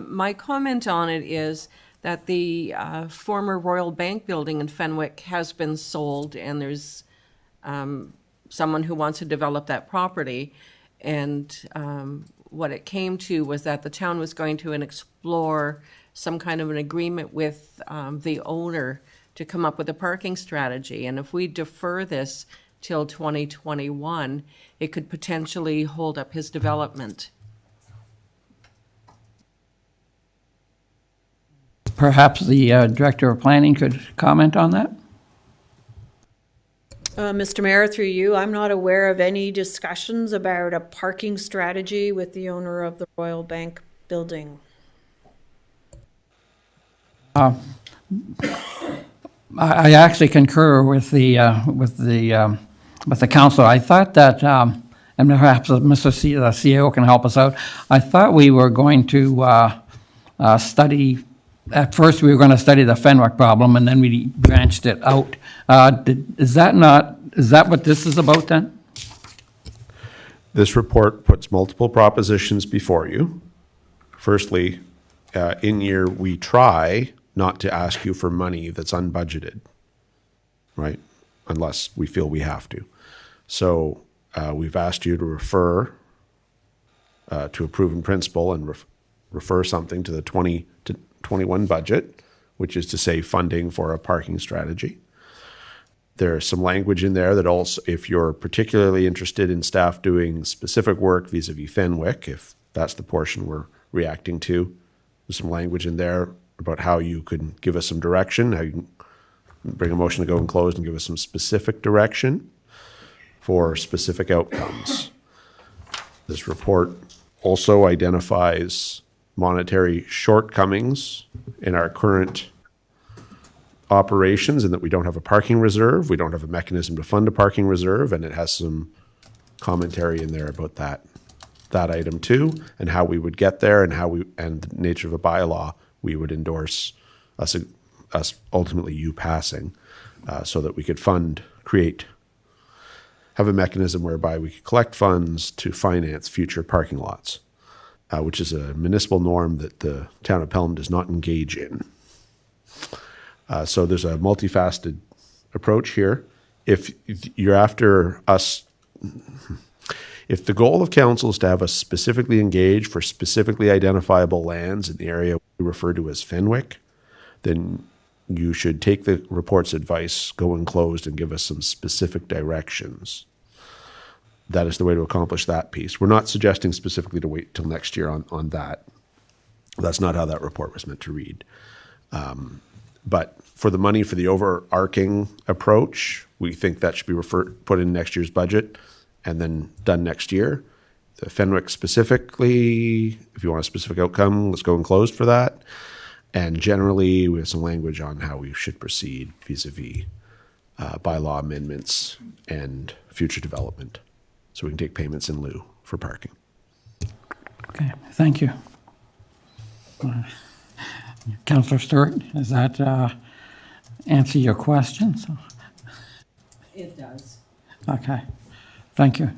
My comment on it is that the former Royal Bank building in Fenwick has been sold, and there's someone who wants to develop that property. And what it came to was that the town was going to explore some kind of an agreement with the owner to come up with a parking strategy. And if we defer this till 2021, it could potentially hold up his development. Perhaps the Director of Planning could comment on that? Mr. Mayor, through you, I'm not aware of any discussions about a parking strategy with the owner of the Royal Bank building. I actually concur with the council. I thought that, and perhaps Mr. the CEO can help us out. I thought we were going to study. At first, we were going to study the Fenwick problem, and then we branched it out. Is that what this is about then? This report puts multiple propositions before you. Firstly, in year, we try not to ask you for money that's unbudgeted, right? Unless we feel we have to. So we've asked you to refer to a proven principle and refer something to the 2021 budget, which is to say funding for a parking strategy. There's some language in there that also, if you're particularly interested in staff doing specific work vis-a-vis Fenwick, if that's the portion we're reacting to, there's some language in there about how you could give us some direction, how you can bring a motion to go and close and give us some specific direction for specific outcomes. This report also identifies monetary shortcomings in our current operations, and that we don't have a parking reserve, we don't have a mechanism to fund a parking reserve, and it has some commentary in there about that item too, and how we would get there, and how we, and the nature of a bylaw we would endorse us ultimately you passing, so that we could have a mechanism whereby we could collect funds to finance future parking lots, which is a municipal norm that the town of Pelham does not engage in. So there's a multifaceted approach here. If you're after us, if the goal of council is to have us specifically engage for specifically identifiable lands in the area we refer to as Fenwick, then you should take the report's advice, go enclosed, and give us some specific directions. That is the way to accomplish that piece. We're not suggesting specifically to wait till next year on that. That's not how that report was meant to read. But for the money for the overarching approach, we think that should be put in next year's budget and then done next year. The Fenwick specifically, if you want a specific outcome, let's go enclosed for that. And generally, we have some language on how we should proceed vis-a-vis bylaw amendments and future development. So we can take payments in lieu for parking. Okay, thank you. Councillor Stewart, does that answer your questions? It does. Okay, thank you.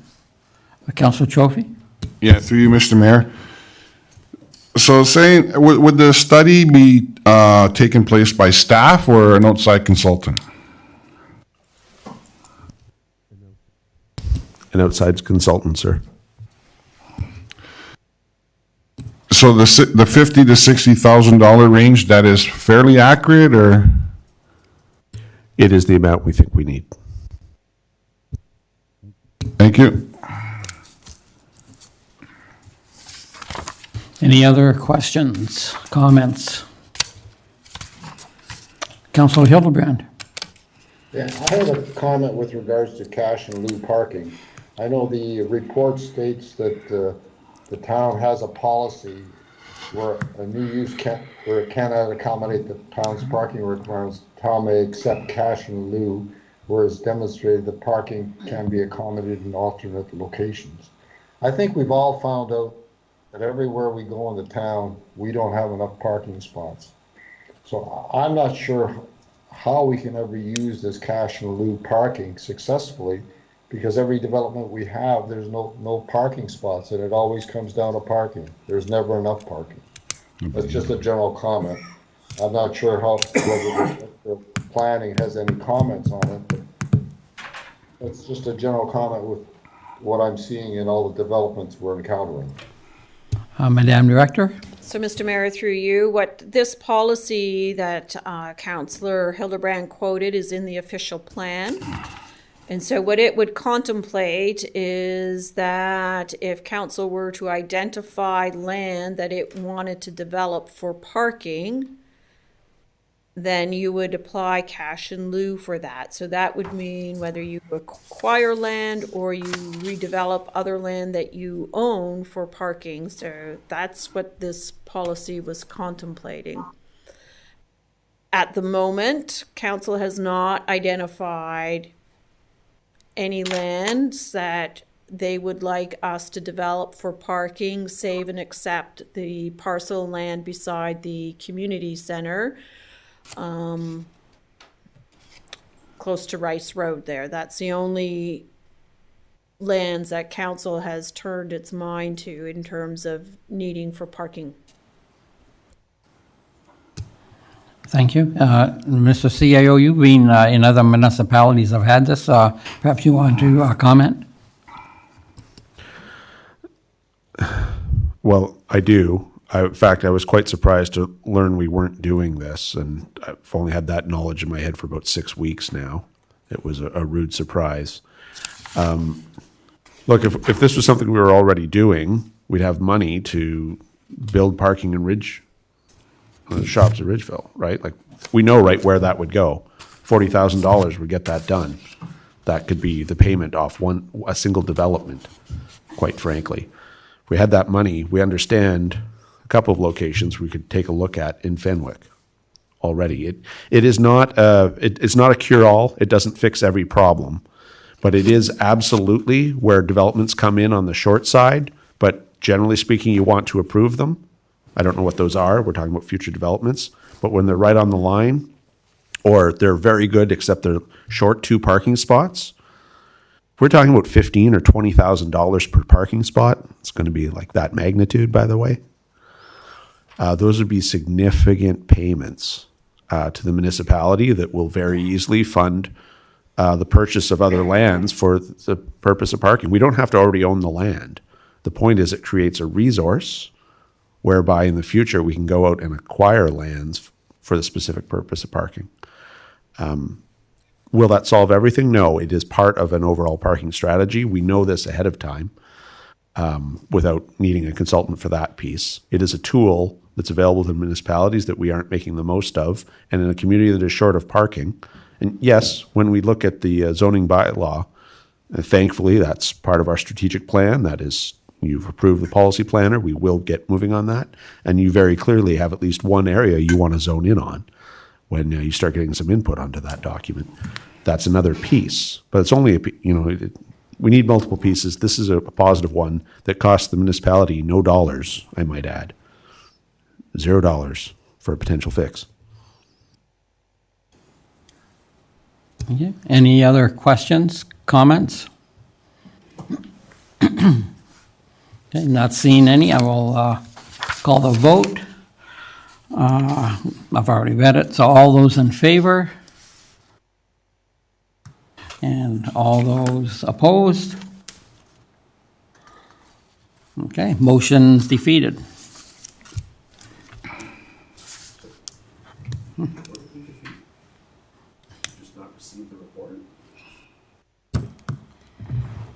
Councillor Trophy? Yeah, through you, Mr. Mayor. So saying, would the study be taken place by staff or an outside consultant? An outside consultant, sir. So the $50,000 to $60,000 range, that is fairly accurate, or? It is the amount we think we need. Thank you. Any other questions, comments? Councillor Hildebrand? Yeah, I have a comment with regards to cash and lieu parking. I know the report states that the town has a policy where a new use where it cannot accommodate the town's parking requirements, the town may accept cash in lieu, whereas demonstrated that parking can be accommodated in alternate locations. I think we've all found out that everywhere we go in the town, we don't have enough parking spots. So I'm not sure how we can ever use this cash in lieu parking successfully, because every development we have, there's no parking spots, and it always comes down to parking. There's never enough parking. That's just a general comment. I'm not sure whether the planning has any comments on it, but it's just a general comment with what I'm seeing in all the developments we're encountering. Madam Director? So, Mr. Mayor, through you, what this policy that Councillor Hildebrand quoted is in the official plan. And so what it would contemplate is that if council were to identify land that it wanted to develop for parking, then you would apply cash in lieu for that. So that would mean whether you acquire land or you redevelop other land that you own for parking. So that's what this policy was contemplating. At the moment, council has not identified any lands that they would like us to develop for parking, save and except the parcel land beside the community center, close to Rice Road there. That's the only lands that council has turned its mind to in terms of needing for parking. Thank you. Mr. CAO, you've been in other municipalities that have had this. Perhaps you want to comment? Well, I do. In fact, I was quite surprised to learn we weren't doing this, and I've only had that knowledge in my head for about 6 weeks now. It was a rude surprise. Look, if this was something we were already doing, we'd have money to build parking in shops at Ridgeville, right? Like, we know right where that would go. $40,000 would get that done. That could be the payment off a single development, quite frankly. If we had that money, we understand a couple of locations we could take a look at in Fenwick already. It is not it's not a cure-all. It doesn't fix every problem, but it is absolutely where developments come in on the short side. But generally speaking, you want to approve them. I don't know what those are. We're talking about future developments. But when they're right on the line, or they're very good except they're short 2 parking spots, we're talking about $15,000 or $20,000 per parking spot. It's going to be like that magnitude, by the way. Those would be significant payments to the municipality that will very easily fund the purchase of other lands for the purpose of parking. We don't have to already own the land. The point is it creates a resource whereby in the future we can go out and acquire lands for the specific purpose of parking. Will that solve everything? No, it is part of an overall parking strategy. We know this ahead of time without needing a consultant for that piece. It is a tool that's available to municipalities that we aren't making the most of, and in a community that is short of parking. And yes, when we look at the zoning bylaw, thankfully that's part of our strategic plan. That is, you've approved the policy planner. We will get moving on that. And you very clearly have at least one area you want to zone in on when you start getting some input onto that document. that's another piece. But it's only, we need multiple pieces. This is a positive one that costs the municipality no dollars, I might add. $0 for a potential fix. Okay. Any other questions, comments? Okay, not seeing any, I will call the vote. I've already read it, so all those in favor? And all those opposed? Okay, motion's defeated.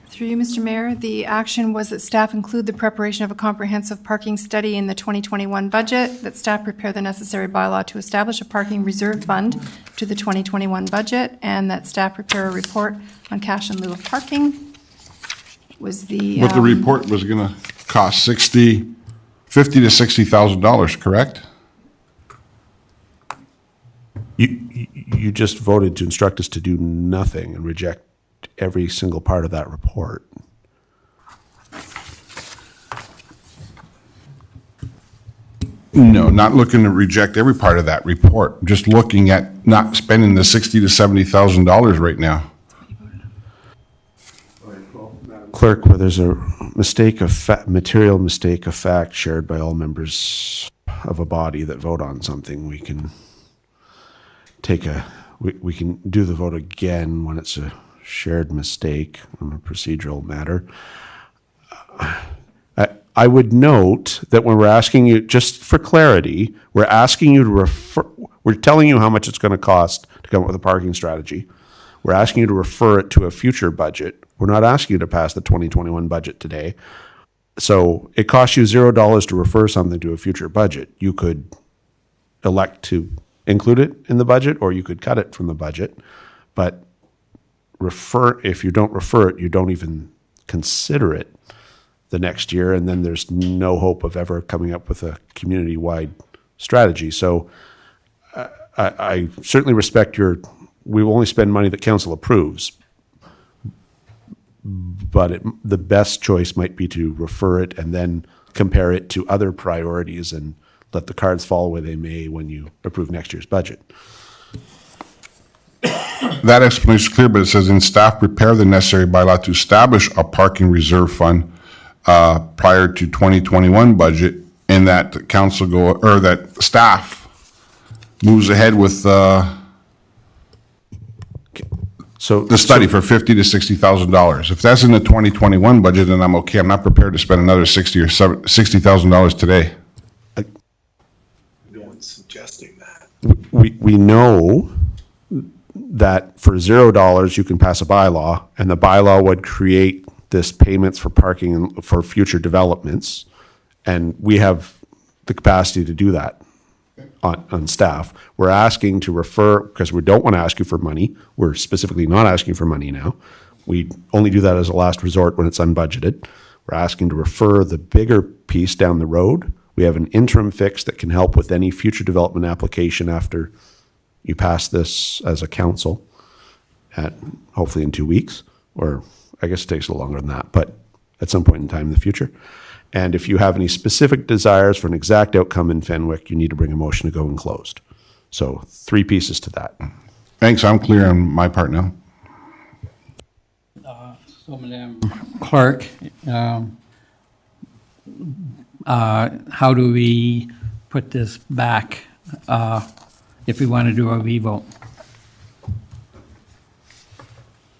Through you, Mr. Mayor, the action was that staff include the preparation of a comprehensive parking study in the 2021 budget, that staff prepare the necessary bylaw to establish a parking reserve fund to the 2021 budget, and that staff prepare a report on cash in lieu of parking. Was the But the report was gonna cost $50,000 to $60,000, correct? You just voted to instruct us to do nothing and reject every single part of that report. No, not looking to reject every part of that report, just looking at not spending the $60,000 to $70,000 right now. Clerk, where there's a mistake of material mistake of fact shared by all members of a body that vote on something, we can we can do the vote again when it's a shared mistake on a procedural matter. I would note that when we're asking you, just for clarity, we're asking you to refer, we're telling you how much it's going to cost to come up with a parking strategy. We're asking you to refer it to a future budget. We're not asking you to pass the 2021 budget today. So it costs you $0 to refer something to a future budget. You could elect to include it in the budget, or you could cut it from the budget. But if you don't refer it, you don't even consider it the next year, and then there's no hope of ever coming up with a community-wide strategy. So I certainly respect we will only spend money that council approves, but the best choice might be to refer it and then compare it to other priorities and let the cards fall where they may when you approve next year's budget. That explanation is clear, but it says in staff prepare the necessary bylaw to establish a parking reserve fund prior to 2021 budget, and that that staff moves ahead with the study for $50,000 to $60,000. If that's in the 2021 budget, then I'm okay. I'm not prepared to spend another $60,000 or $60,000 today. No one's suggesting that. We know that for $0 you can pass a bylaw, and the bylaw would create this payments for parking for future developments, and we have the capacity to do that on staff. We're asking to refer, because we don't want to ask you for money. We're specifically not asking for money now. We only do that as a last resort when it's unbudgeted. We're asking to refer the bigger piece down the road. We have an interim fix that can help with any future development application after you pass this as a council hopefully in 2 weeks, or I guess it takes a little longer than that, but at some point in time in the future. And if you have any specific desires for an exact outcome in Fenwick, you need to bring a motion to go in closed. So 3 pieces to that. Thanks, I'm clear on my part now. So, Madam Clerk, how do we put this back if we want to do a revote?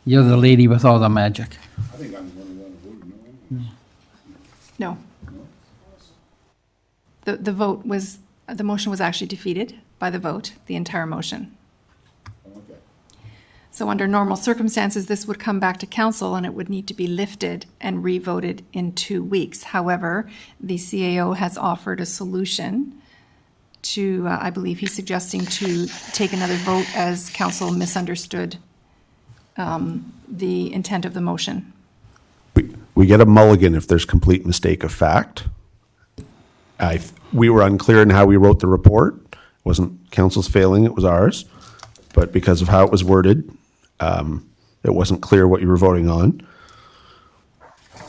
You're the lady with all the magic. I think I'm the only one who voted no. No. The motion was actually defeated by the vote, the entire motion. Okay. So under normal circumstances, this would come back to council and it would need to be lifted and revoted in 2 weeks. However, the CAO has offered a solution to, I believe he's suggesting to take another vote as council misunderstood the intent of the motion. We get a mulligan if there's complete mistake of fact. We were unclear in how we wrote the report. It wasn't council's failing, it was ours. But because of how it was worded, it wasn't clear what you were voting on.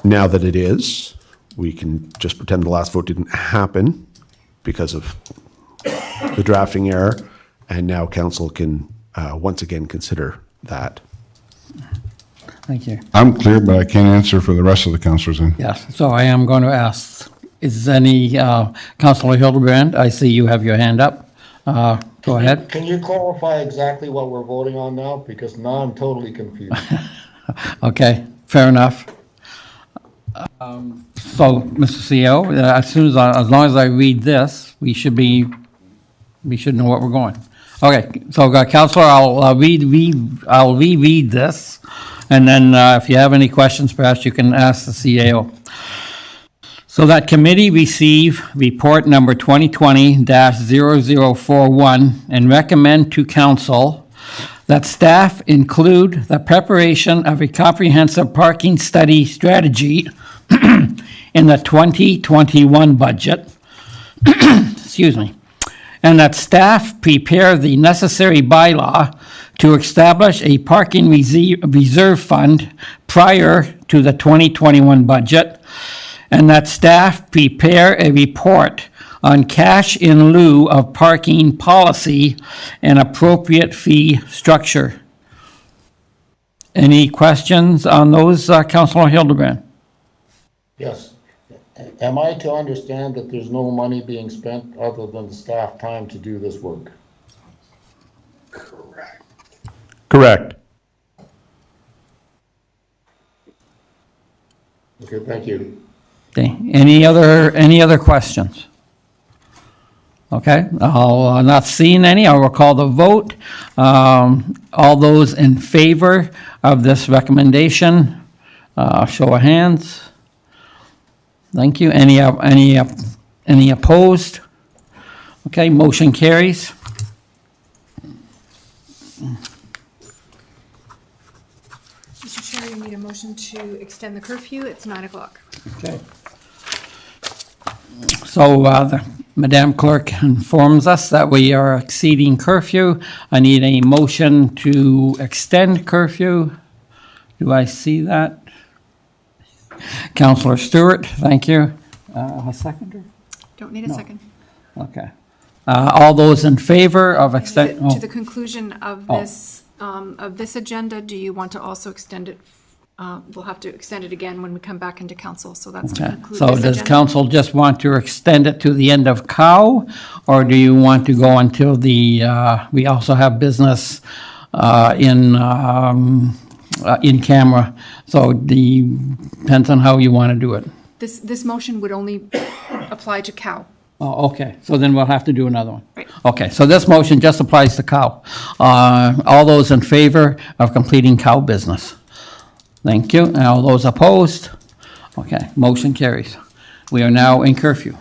Now that it is, we can just pretend the last vote didn't happen because of the drafting error, and now council can once again consider that. Thank you. I'm clear, but I can't answer for the rest of the councillors then. Yes, so I am going to ask, is any, Councillor Hildebrand, I see you have your hand up. Go ahead. Can you clarify exactly what we're voting on now? Because now I'm totally confused. Okay, fair enough. So, Mr. CEO, as long as I read this, we should know what we're going. Okay, so Councillor, I'll reread this, and then if you have any questions, perhaps you can ask the CAO. So that committee receive report number 2020-0041 and recommend to council that staff include the preparation of a comprehensive parking study strategy in the 2021 budget, excuse me, and that staff prepare the necessary bylaw to establish a parking reserve fund prior to the 2021 budget, and that staff prepare a report on cash in lieu of parking policy and appropriate fee structure. Any questions on those, Councillor Hildebrand? Yes. Am I to understand that there's no money being spent other than the staff time to do this work? Correct. Correct. Okay, thank you. Okay, any other questions? Okay, I'll not seeing any, I will call the vote. All those in favor of this recommendation, show of hands. Thank you. Any opposed? Okay, motion carries. Mr. Chair, you need a motion to extend the curfew. It's 9 o'clock. Okay. So Madam Clerk informs us that we are exceeding curfew. I need a motion to extend curfew. Do I see that? Councillor Stewart, thank you. A seconder? Don't need a second. Okay. All those in favor of extend? To the conclusion of this agenda, do you want to also extend it? We'll have to extend it again when we come back into council, so that's to Okay. conclude So this does agenda. council just want to extend it to the end of cow? Or do you want to go until we also have business in camera? So depends on how you want to do it. This motion would only apply to cow. Oh, okay, so then we'll have to do another one. Right. Okay, so this motion just applies to cow. All those in favor of completing cow business? Thank you. And all those opposed? Okay, motion carries. We are now in curfew.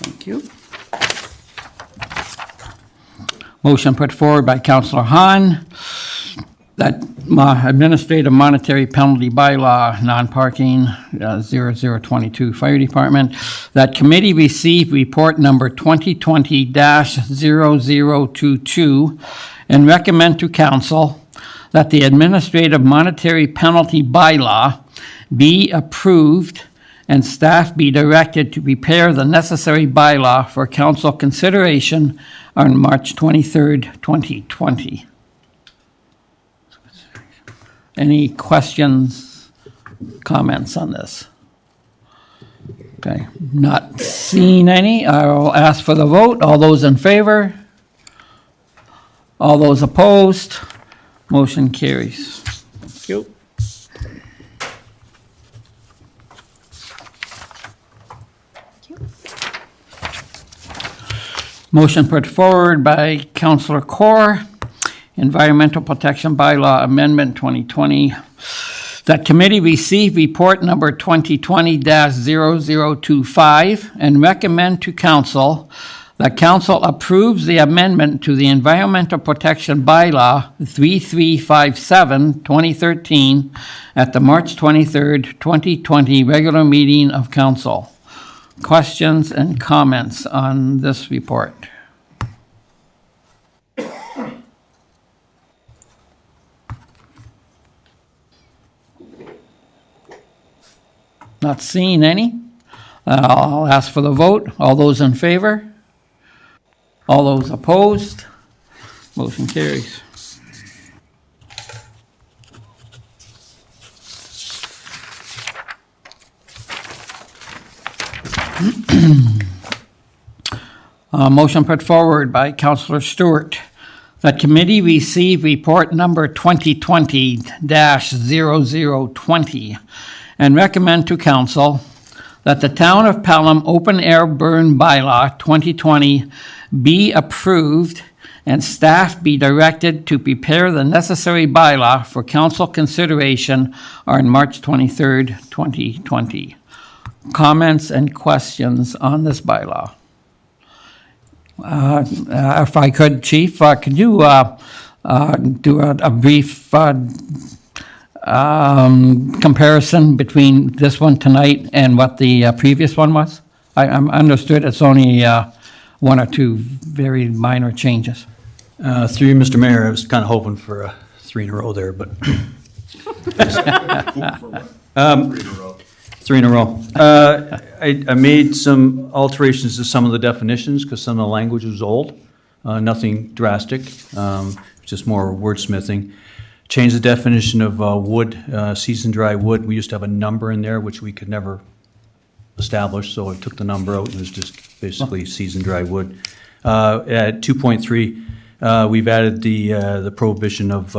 Thank you. Motion put forward by Councillor Hahn that administrative monetary penalty bylaw, non-parking, 0022 Fire Department, that committee received report number 2020-0022 and recommend to council that the administrative monetary penalty bylaw be approved and staff be directed to prepare the necessary bylaw for council consideration on March 23rd, 2020. Any questions, comments on this? Okay, not seeing any. I will ask for the vote. All those in favor? All those opposed? Motion carries. Thank you. Motion put forward by Councillor Corr, Environmental Protection Bylaw Amendment 2020. That committee received report number 2020-0025 and recommend to council that council approves the amendment to the Environmental Protection Bylaw 3357-2013 at the March 23rd, 2020 regular meeting of council. questions and comments on this report? Not seeing any. I'll ask for the vote. All those in favor? All those opposed? Motion carries. Motion put forward by Councillor Stewart that committee receive report number 2020-0020 and recommend to council that the Town of Pelham Open Air Burn Bylaw 2020 be approved and staff be directed to prepare the necessary bylaw for council consideration on March 23rd, 2020. Comments and questions on this bylaw? If I could, Chief, could you do a brief comparison between this one tonight and what the previous one was? I understood it's only one or two very minor changes. Through you, Mr. Mayor, I was kind of hoping for 3 in a row there, but 3 in a row. I made some alterations to some of the definitions because some of the language was old. Nothing drastic, just more wordsmithing. Changed the definition of wood, seasoned dry wood. We used to have a number in there, which we could never establish, so I took the number out and it was just basically seasoned dry wood. At 2.3, we've added the prohibition of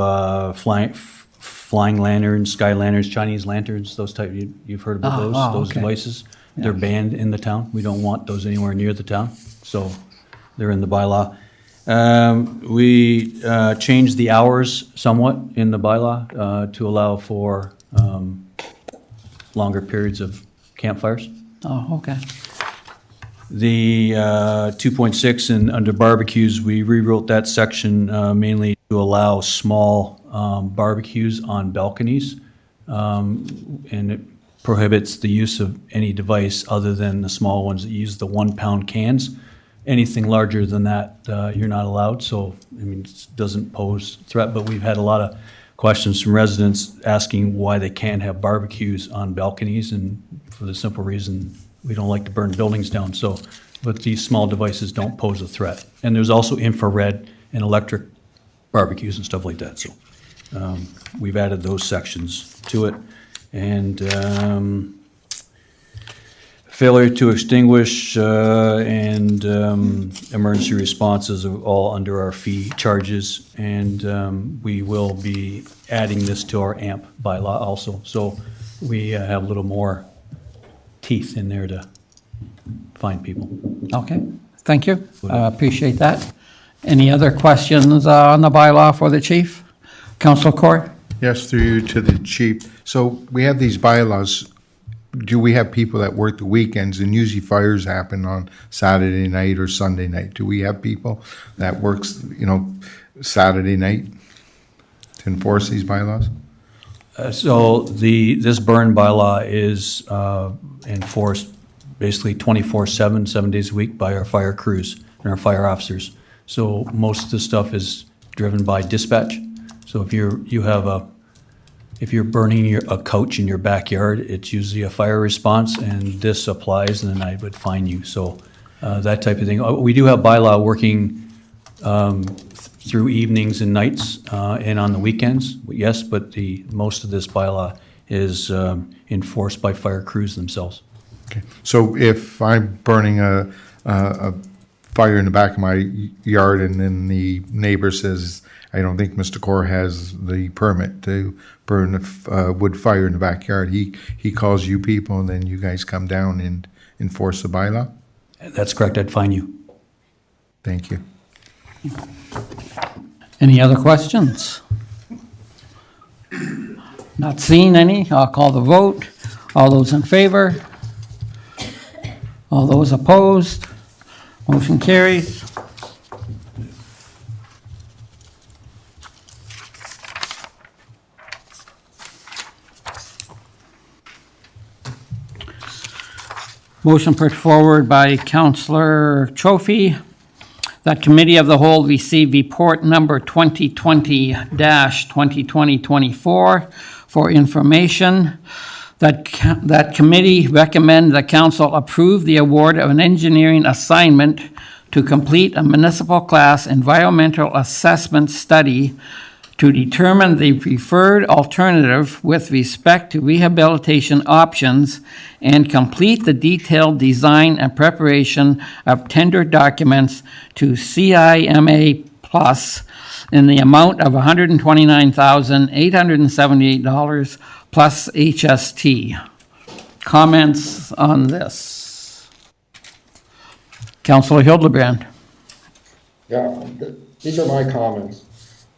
flying lanterns, sky lanterns, Chinese lanterns, those type. You've heard about those okay. devices. They're banned in the town. We don't want those anywhere near the town, so they're in the bylaw. We changed the hours somewhat in the bylaw to allow for longer periods of campfires. Oh, okay. The 2.6 and under barbecues, we rewrote that section mainly to allow small barbecues on balconies, and it prohibits the use of any device other than the small ones that use the 1 pound cans. Anything larger than that, you're not allowed. So, I mean, it doesn't pose threat, but we've had a lot of questions from residents asking why they can't have barbecues on balconies, and for the simple reason we don't like to burn buildings down. So, but these small devices don't pose a threat. And there's also infrared and electric barbecues and stuff like that. So, we've added those sections to it. And failure to extinguish and emergency responses are all under our fee charges, and we will be adding this to our AMP bylaw also. So we have a little more teeth in there to find people. Okay, thank you. Appreciate that. Any other questions on the bylaw for the chief? Councilor Court? Yes, through you to the chief. So we have these bylaws. Do we have people that work the weekends, and usually fires happen on Saturday night or Sunday night? Do we have people that works, Saturday night to enforce these bylaws? So this burn bylaw is enforced basically 24/7, 7 days a week by our fire crews and our fire officers. So most of the stuff is driven by dispatch. So if you're burning a couch in your backyard, it's usually a fire response, and this applies, and then I would fine you. So that type of thing. We do have bylaw working through evenings and nights and on the weekends, yes, but most of this bylaw is enforced by fire crews themselves. Okay. So if I'm burning a fire in the back of my yard, and then the neighbor says, I don't think Mr. Core has the permit to burn a wood fire in the backyard, he calls you people, and then you guys come down and enforce the bylaw? That's correct. I'd fine you. Thank you. Any other questions? Not seeing any. I'll call the vote. All those in favor? All those opposed? Motion carries. Motion put forward by Councillor Trophy that Committee of the Whole receive report number 2020-2020-24 for information. That committee recommend the council approve the award of an engineering assignment to complete a municipal class environmental assessment study to determine the preferred alternative with respect to rehabilitation options and complete the detailed design and preparation of tender documents to CIMA Plus in the amount of $129,878 plus HST. Comments on this? Councillor Hildebrand. Yeah, these are my comments.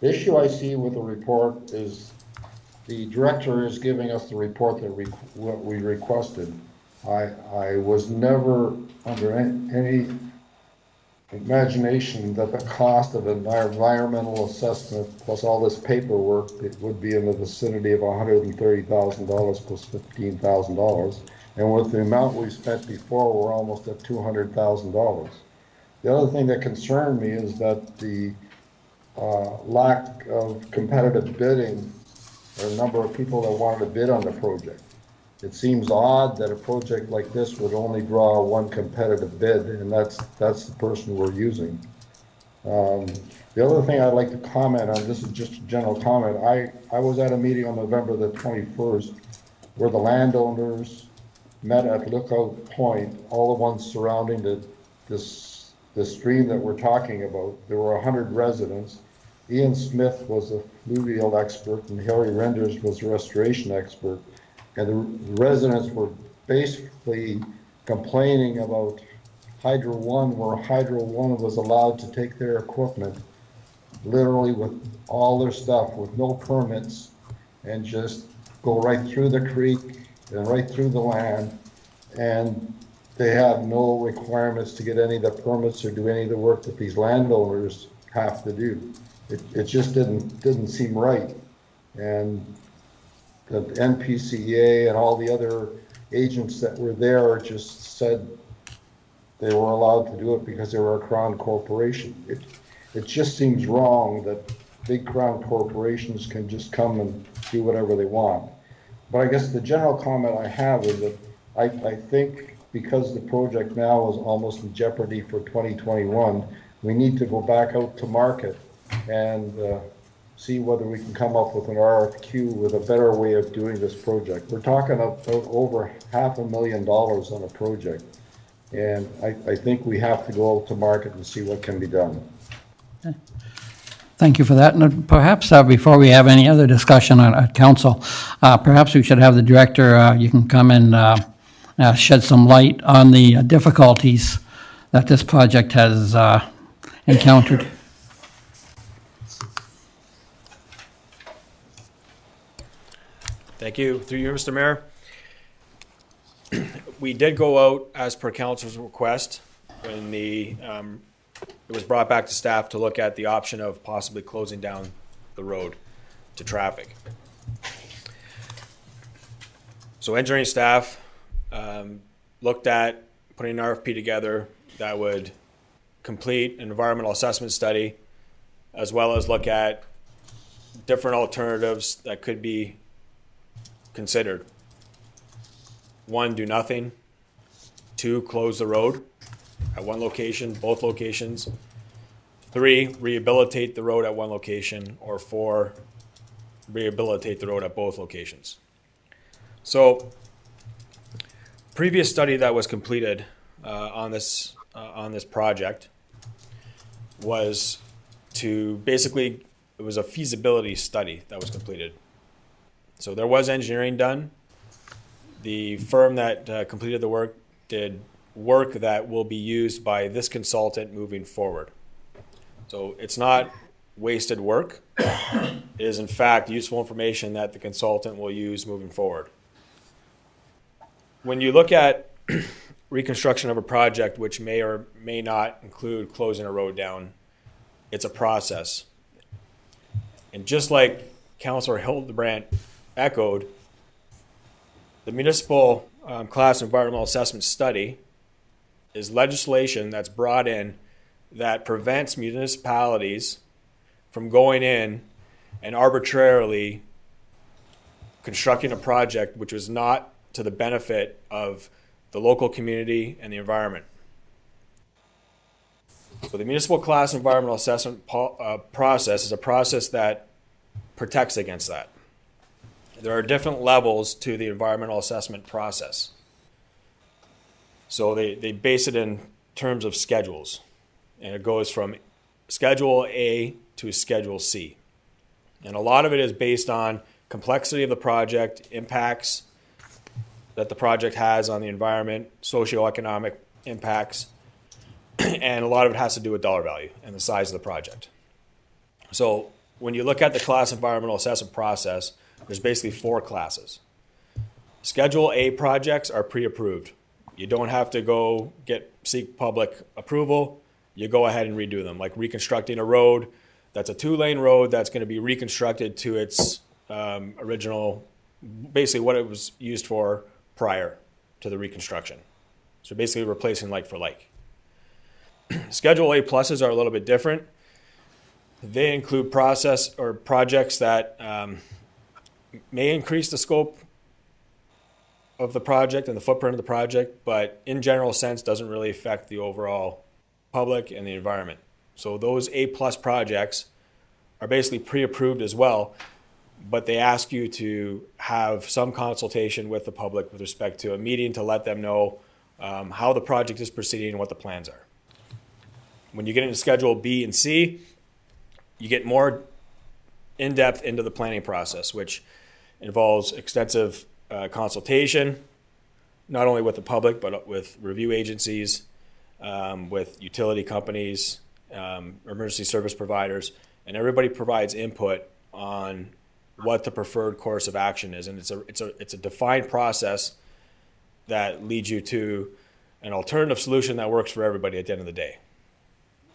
The issue I see with the report is the director is giving us the report that what we requested. I was never under any imagination that the cost of an environmental assessment plus all this paperwork, it would be in the vicinity of $130,000 plus $15,000. And with the amount we spent before, we're almost at $200,000. The other thing that concerned me is that the lack of competitive bidding, or a number of people that wanted to bid on the project. It seems odd that a project like this would only draw one competitive bid, and that's the person we're using. The other thing I'd like to comment on, this is just a general comment, I was at a meeting on November the 21st where the landowners met at Lookout Point, all the ones surrounding the stream that we're talking about. There were 100 residents. Ian Smith was a fluvial expert and Harry Renders was a restoration expert. And the residents were basically complaining about Hydro One, where Hydro One was allowed to take their equipment, literally with all their stuff, with no permits, and just go right through the creek and right through the land. And they have no requirements to get any of the permits or do any of the work that these landowners have to do. It just didn't seem right. And the NPCA and all the other agents that were there just said they were allowed to do it because they were a crown corporation. It just seems wrong that big crown corporations can just come and do whatever they want. But I guess the general comment I have is that I think because the project now is almost in jeopardy for 2021, we need to go back out to market and see whether we can come up with an RFQ with a better way of doing this project. We're talking about over $500,000 on a project. And I think we have to go out to market and see what can be done. Thank you for that. And perhaps before we have any other discussion at council, perhaps we should have the director, you can come and shed some light on the difficulties that this project has encountered. Thank you. Through you, Mr. Mayor. We did go out as per council's request when it was brought back to staff to look at the option of possibly closing down the road to traffic. So engineering staff looked at putting an RFP together that would complete an environmental assessment study, as well as look at different alternatives that could be considered. 1, do nothing. 2, close the road at one location, both locations. 3, rehabilitate the road at one location. Or 4, rehabilitate the road at both locations. So, previous study that was completed on this project was to basically, it was a feasibility study that was completed. So there was engineering done. The firm that completed the work did work that will be used by this consultant moving forward. So it's not wasted work. It is in fact useful information that the consultant will use moving forward. When you look at reconstruction of a project, which may or may not include closing a road down, it's a process. And just like Councillor Hildebrand echoed, the municipal class environmental assessment study is legislation that's brought in that prevents municipalities from going in and arbitrarily constructing a project which was not to the benefit of the local community and the environment. So the municipal class environmental assessment process is a process that protects against that. There are different levels to the environmental assessment process. So they base it in terms of schedules. And it goes from Schedule A to Schedule C. And a lot of it is based on complexity of the project, impacts that the project has on the environment, socioeconomic impacts, and a lot of it has to do with dollar value and the size of the project. So when you look at the class environmental assessment process, there's basically 4 classes. Schedule A projects are pre-approved. You don't have to go seek public approval. You go ahead and redo them, like reconstructing a road that's a 2-lane road that's going to be reconstructed to its original, basically what it was used for prior to the reconstruction. So basically replacing like for like. Schedule A pluses are a little bit different. They include process or projects that may increase the scope of the project and the footprint of the project, but in general sense doesn't really affect the overall public and the environment. So those A plus projects are basically pre-approved as well, but they ask you to have some consultation with the public with respect to a meeting to let them know how the project is proceeding and what the plans are. When you get into Schedule B and C, you get more in-depth into the planning process, which involves extensive consultation, not only with the public, but with review agencies, with utility companies, emergency service providers, and everybody provides input on what the preferred course of action is. And it's a defined process that leads you to an alternative solution that works for everybody at the end of the day.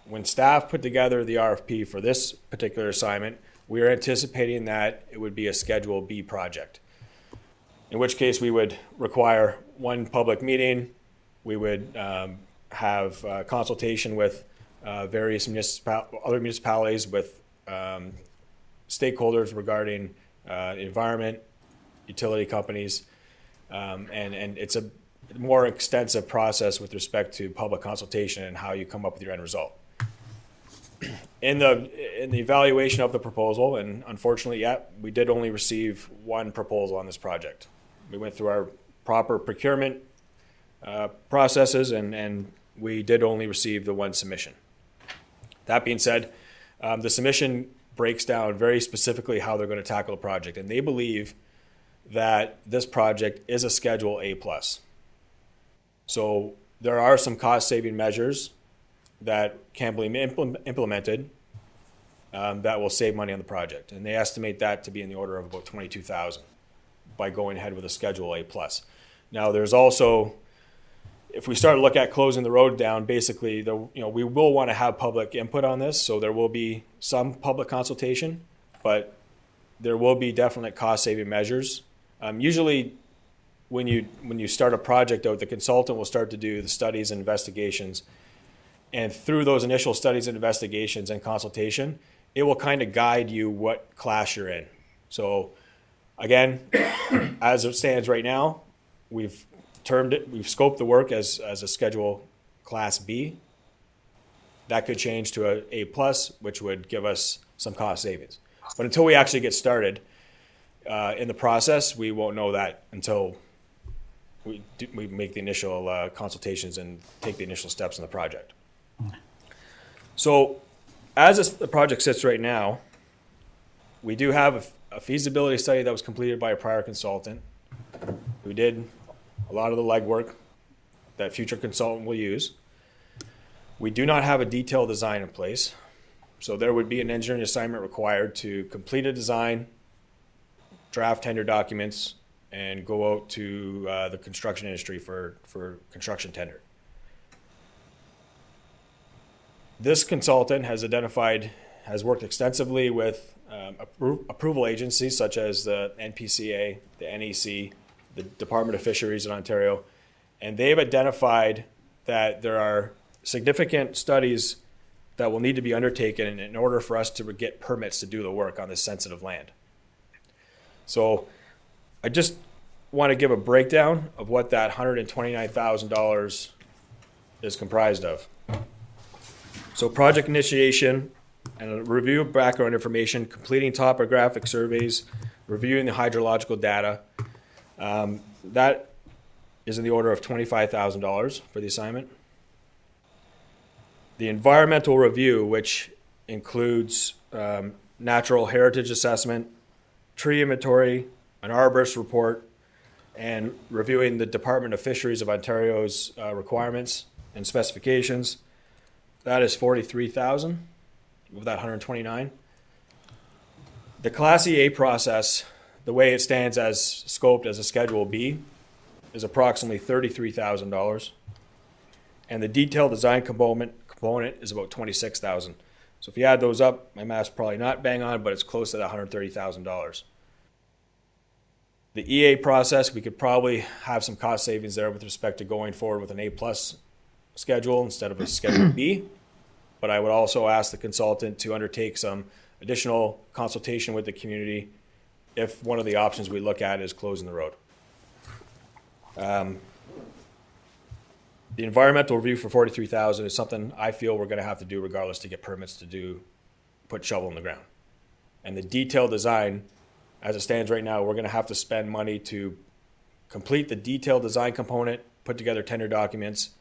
When staff put together the RFP for this particular assignment, we are anticipating that it would be a Schedule B project, in which case we would require one public meeting. We would have consultation with various other municipalities, with stakeholders regarding environment, utility companies, and it's a more extensive process with respect to public consultation and how you come up with your end result. In the evaluation of the proposal, and unfortunately, we did only receive one proposal on this project. We went through our proper procurement processes, and we did only receive the one submission. That being said, the submission breaks down very specifically how they're going to tackle the project, and they believe that this project is a Schedule A+. So there are some cost-saving measures that can be implemented that will save money on the project. And they estimate that to be in the order of about $22,000 by going ahead with a Schedule A+. Now there's also, if we start to look at closing the road down, basically we will want to have public input on this, so there will be some public consultation, but there will be definite cost-saving measures. Usually when you start a project out, the consultant will start to do the studies and investigations. And through those initial studies and investigations and consultation, it will kind of guide you what class you're in. So again, as it stands right now, we've scoped the work as a Schedule Class B. That could change to a A+, which would give us some cost savings. But until we actually get started in the process, we won't know that until we make the initial consultations and take the initial steps in the project. So as the project sits right now, we do have a feasibility study that was completed by a prior consultant who did a lot of the legwork that future consultant will use. We do not have a detailed design in place, so there would be an engineering assignment required to complete a design, draft tender documents, and go out to the construction industry for construction tender. This consultant has worked extensively with approval agencies such as the NPCA, the NEC, the Department of Fisheries in Ontario, and they've identified that there are significant studies that will need to be undertaken in order for us to get permits to do the work on this sensitive land. So I just want to give a breakdown of what that $129,000 is comprised of. So project initiation and a review of background information, completing topographic surveys, reviewing the hydrological data. That is in the order of $25,000 for the assignment. The environmental review, which includes natural heritage assessment, tree inventory, an arborist report, and reviewing the Department of Fisheries of Ontario's requirements and specifications. That is $43,000 of that $129,000. The Class EA process, the way it stands as scoped as a Schedule B, is approximately $33,000, and the detailed design component is about $26,000. So if you add those up, my math's probably not bang on, but it's close to that $130,000. The EA process, we could probably have some cost savings there with respect to going forward with an A+ schedule instead of a Schedule B. But I would also ask the consultant to undertake some additional consultation with the community if one of the options we look at is closing the road. The environmental review for $43,000 is something I feel we're going to have to do regardless to get permits to put shovel in the ground. And the detailed design, as it stands right now, we're going to have to spend money to complete the detailed design component, put together tender documents.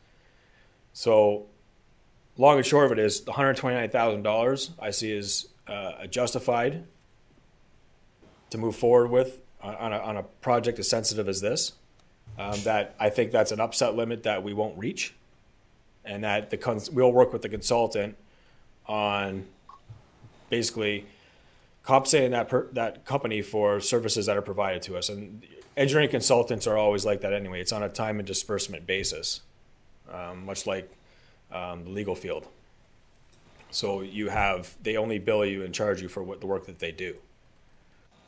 So long and short of it is the $129,000 I see is justified to move forward with on a project as sensitive as this. That I think that's an upset limit that we won't reach, and that we'll work with the consultant on basically compensating that company for services that are provided to us. And engineering consultants are always like that anyway. It's on a time and disbursement basis, much like the legal field. So they only bill you and charge you for the work that they do.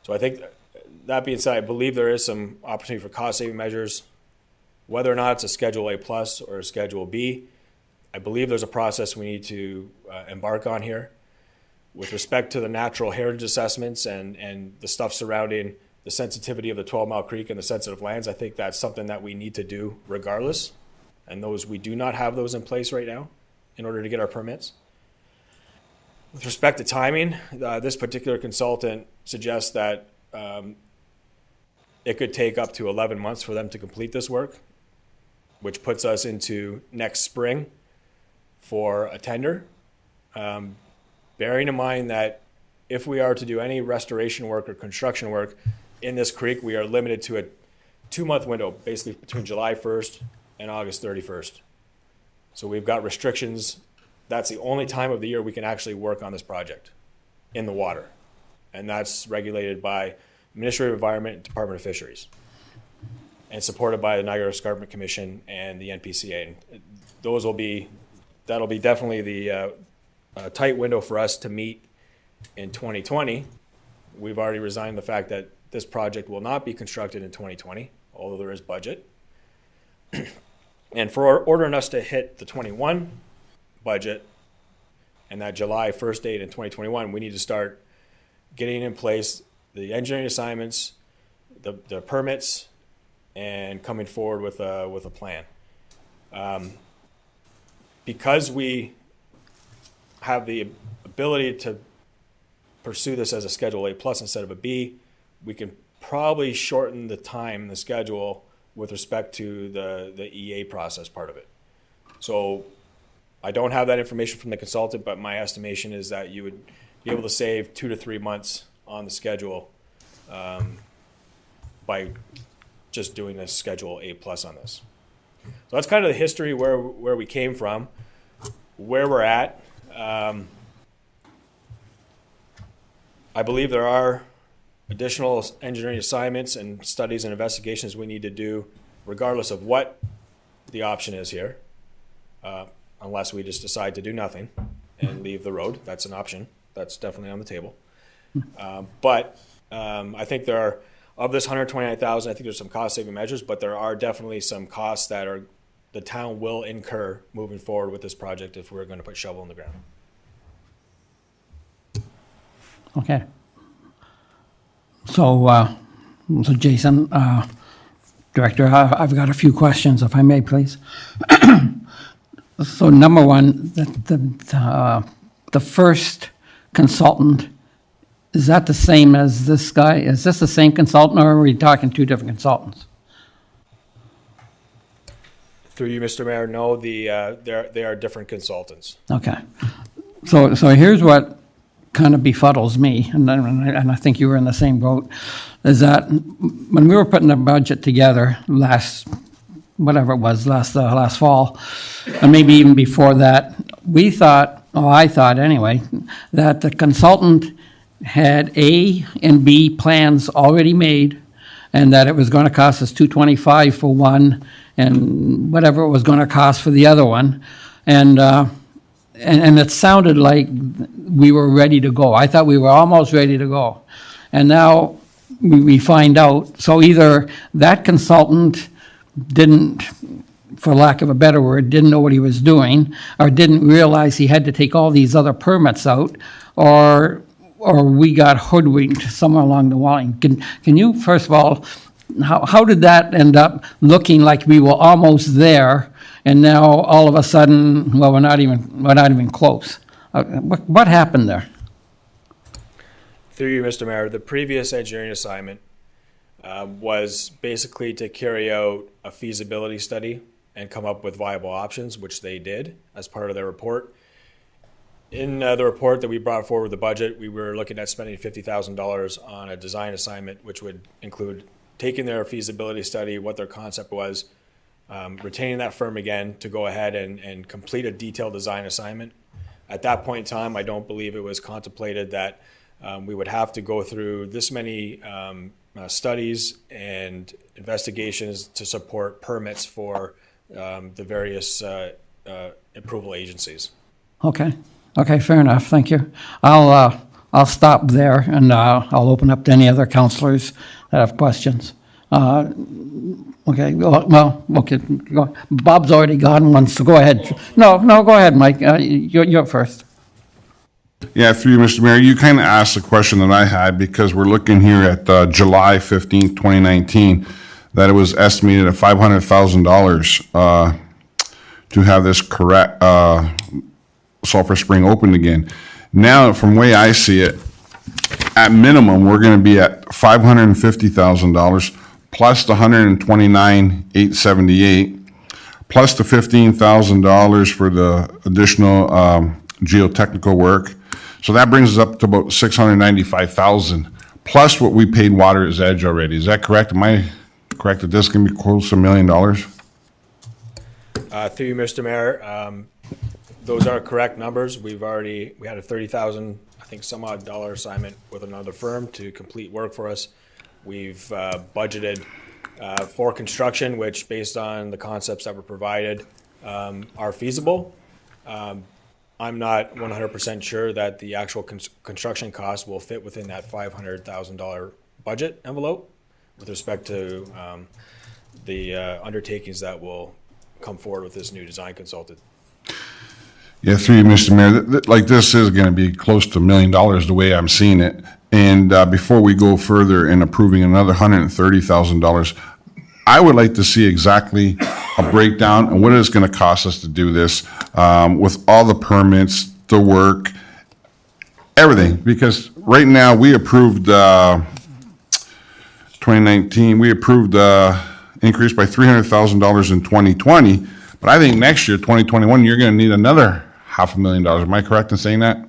So I think that being said, I believe there is some opportunity for cost-saving measures. Whether or not it's a Schedule A+ or a Schedule B, I believe there's a process we need to embark on here. With respect to the natural heritage assessments and the stuff surrounding the sensitivity of the 12 Mile Creek and the sensitive lands, I think that's something that we need to do regardless. And we do not have those in place right now in order to get our permits. With respect to timing, this particular consultant suggests that it could take up to 11 months for them to complete this work, which puts us into next spring for a tender. Bearing in mind that if we are to do any restoration work or construction work in this creek, we are limited to a 2-month window, basically between July 1st and August 31st. So we've got restrictions. That's the only time of the year we can actually work on this project in the water. And that's regulated by Ministry of Environment and Department of Fisheries, and supported by the Niagara Escarpment Commission and the NPCA. And that'll be definitely the tight window for us to meet in 2020. We've already resigned the fact that this project will not be constructed in 2020, although there is budget. And for ordering us to hit the 21 budget and that July 1st date in 2021, we need to start getting in place the engineering assignments, the permits, and coming forward with a plan. Because we have the ability to pursue this as a Schedule A+ instead of a B, we can probably shorten the time, the schedule, with respect to the EA process part of it. So I don't have that information from the consultant, but my estimation is that you would be able to save 2 to 3 months on the schedule by just doing a Schedule A+ on this. So that's kind of the history where we came from, where we're at. I believe there are additional engineering assignments and studies and investigations we need to do regardless of what the option is here, unless we just decide to do nothing and leave the road. That's an option. That's definitely on the table. But I think there are of this 129,000, I think there's some cost saving measures, but there are definitely some costs that the town will incur moving forward with this project if we're going to put shovel in the ground. Okay. So, so Jason, Director, I've got a few questions, if I may, please. So, number one, the first consultant, is that the same as this guy? Is this the same consultant, or are we talking two different consultants? Through you, Mr. Mayor, no, they are different consultants. Okay. So here's what kind of befuddles me, and I think you were in the same boat, is that when we were putting the budget together last fall, and maybe even before that, we thought, I thought anyway, that the consultant had A and B plans already made, and that it was going to cost us $225 for one, and whatever it was going to cost for the other one, and it sounded like we were ready to go. I thought we were almost ready to go, and now we find out. So either that consultant didn't, for lack of a better word, didn't know what he was doing, or didn't realize he had to take all these other permits out, or we got hoodwinked somewhere along the line. Can you, first of all, how did that end up looking like we were almost there, and now all of a sudden, well, we're not even close? What happened there? Through you, Mr. Mayor, the previous engineering assignment was basically to carry out a feasibility study and come up with viable options, which they did as part of their report. In the report that we brought forward with the budget, we were looking at spending $50,000 on a design assignment, which would include taking their feasibility study, what their concept was, retaining that firm again to go ahead and complete a detailed design assignment. At that point in time, I don't believe it was contemplated that we would have to go through this many studies and investigations to support permits for the various approval agencies. Okay, fair enough. Thank you. I'll stop there, and I'll open up to any other councillors that have questions. Okay. Well, okay. Bob's already gone once, so go ahead. No, go ahead, Mike. You're up first. Yeah, through you, Mr. Mayor, you kind of asked the question that I had, because we're looking here at July 15th, 2019, that it was estimated at $500,000 to have this correct sulfur spring opened again. Now, from the way I see it, at minimum, we're going to be at $550,000 plus the $129,878 plus the $15,000 for the additional geotechnical work. So that brings us up to about $695,000 plus what we paid Water's Edge already. Is that correct? Am I correct that this can be close to $1 million? Through you, Mr. Mayor, those are correct numbers. We had a $30,000, I think, some odd dollar assignment with another firm to complete work for us. We've budgeted for construction, which, based on the concepts that were provided, are feasible. I'm not 100% sure that the actual construction cost will fit within that $500,000 budget envelope with respect to the undertakings that will come forward with this new design consultant. Yeah, through you, Mr. Mayor, like this is going to be close to $1 million the way I'm seeing it. And before we go further in approving another $130,000, I would like to see exactly a breakdown and what it's going to cost us to do this with all the permits, the work, everything. Because right now we approved 2019, we approved increase by $300,000 in 2020. But I think next year, 2021, you're going to need another $500,000. Am I correct in saying that?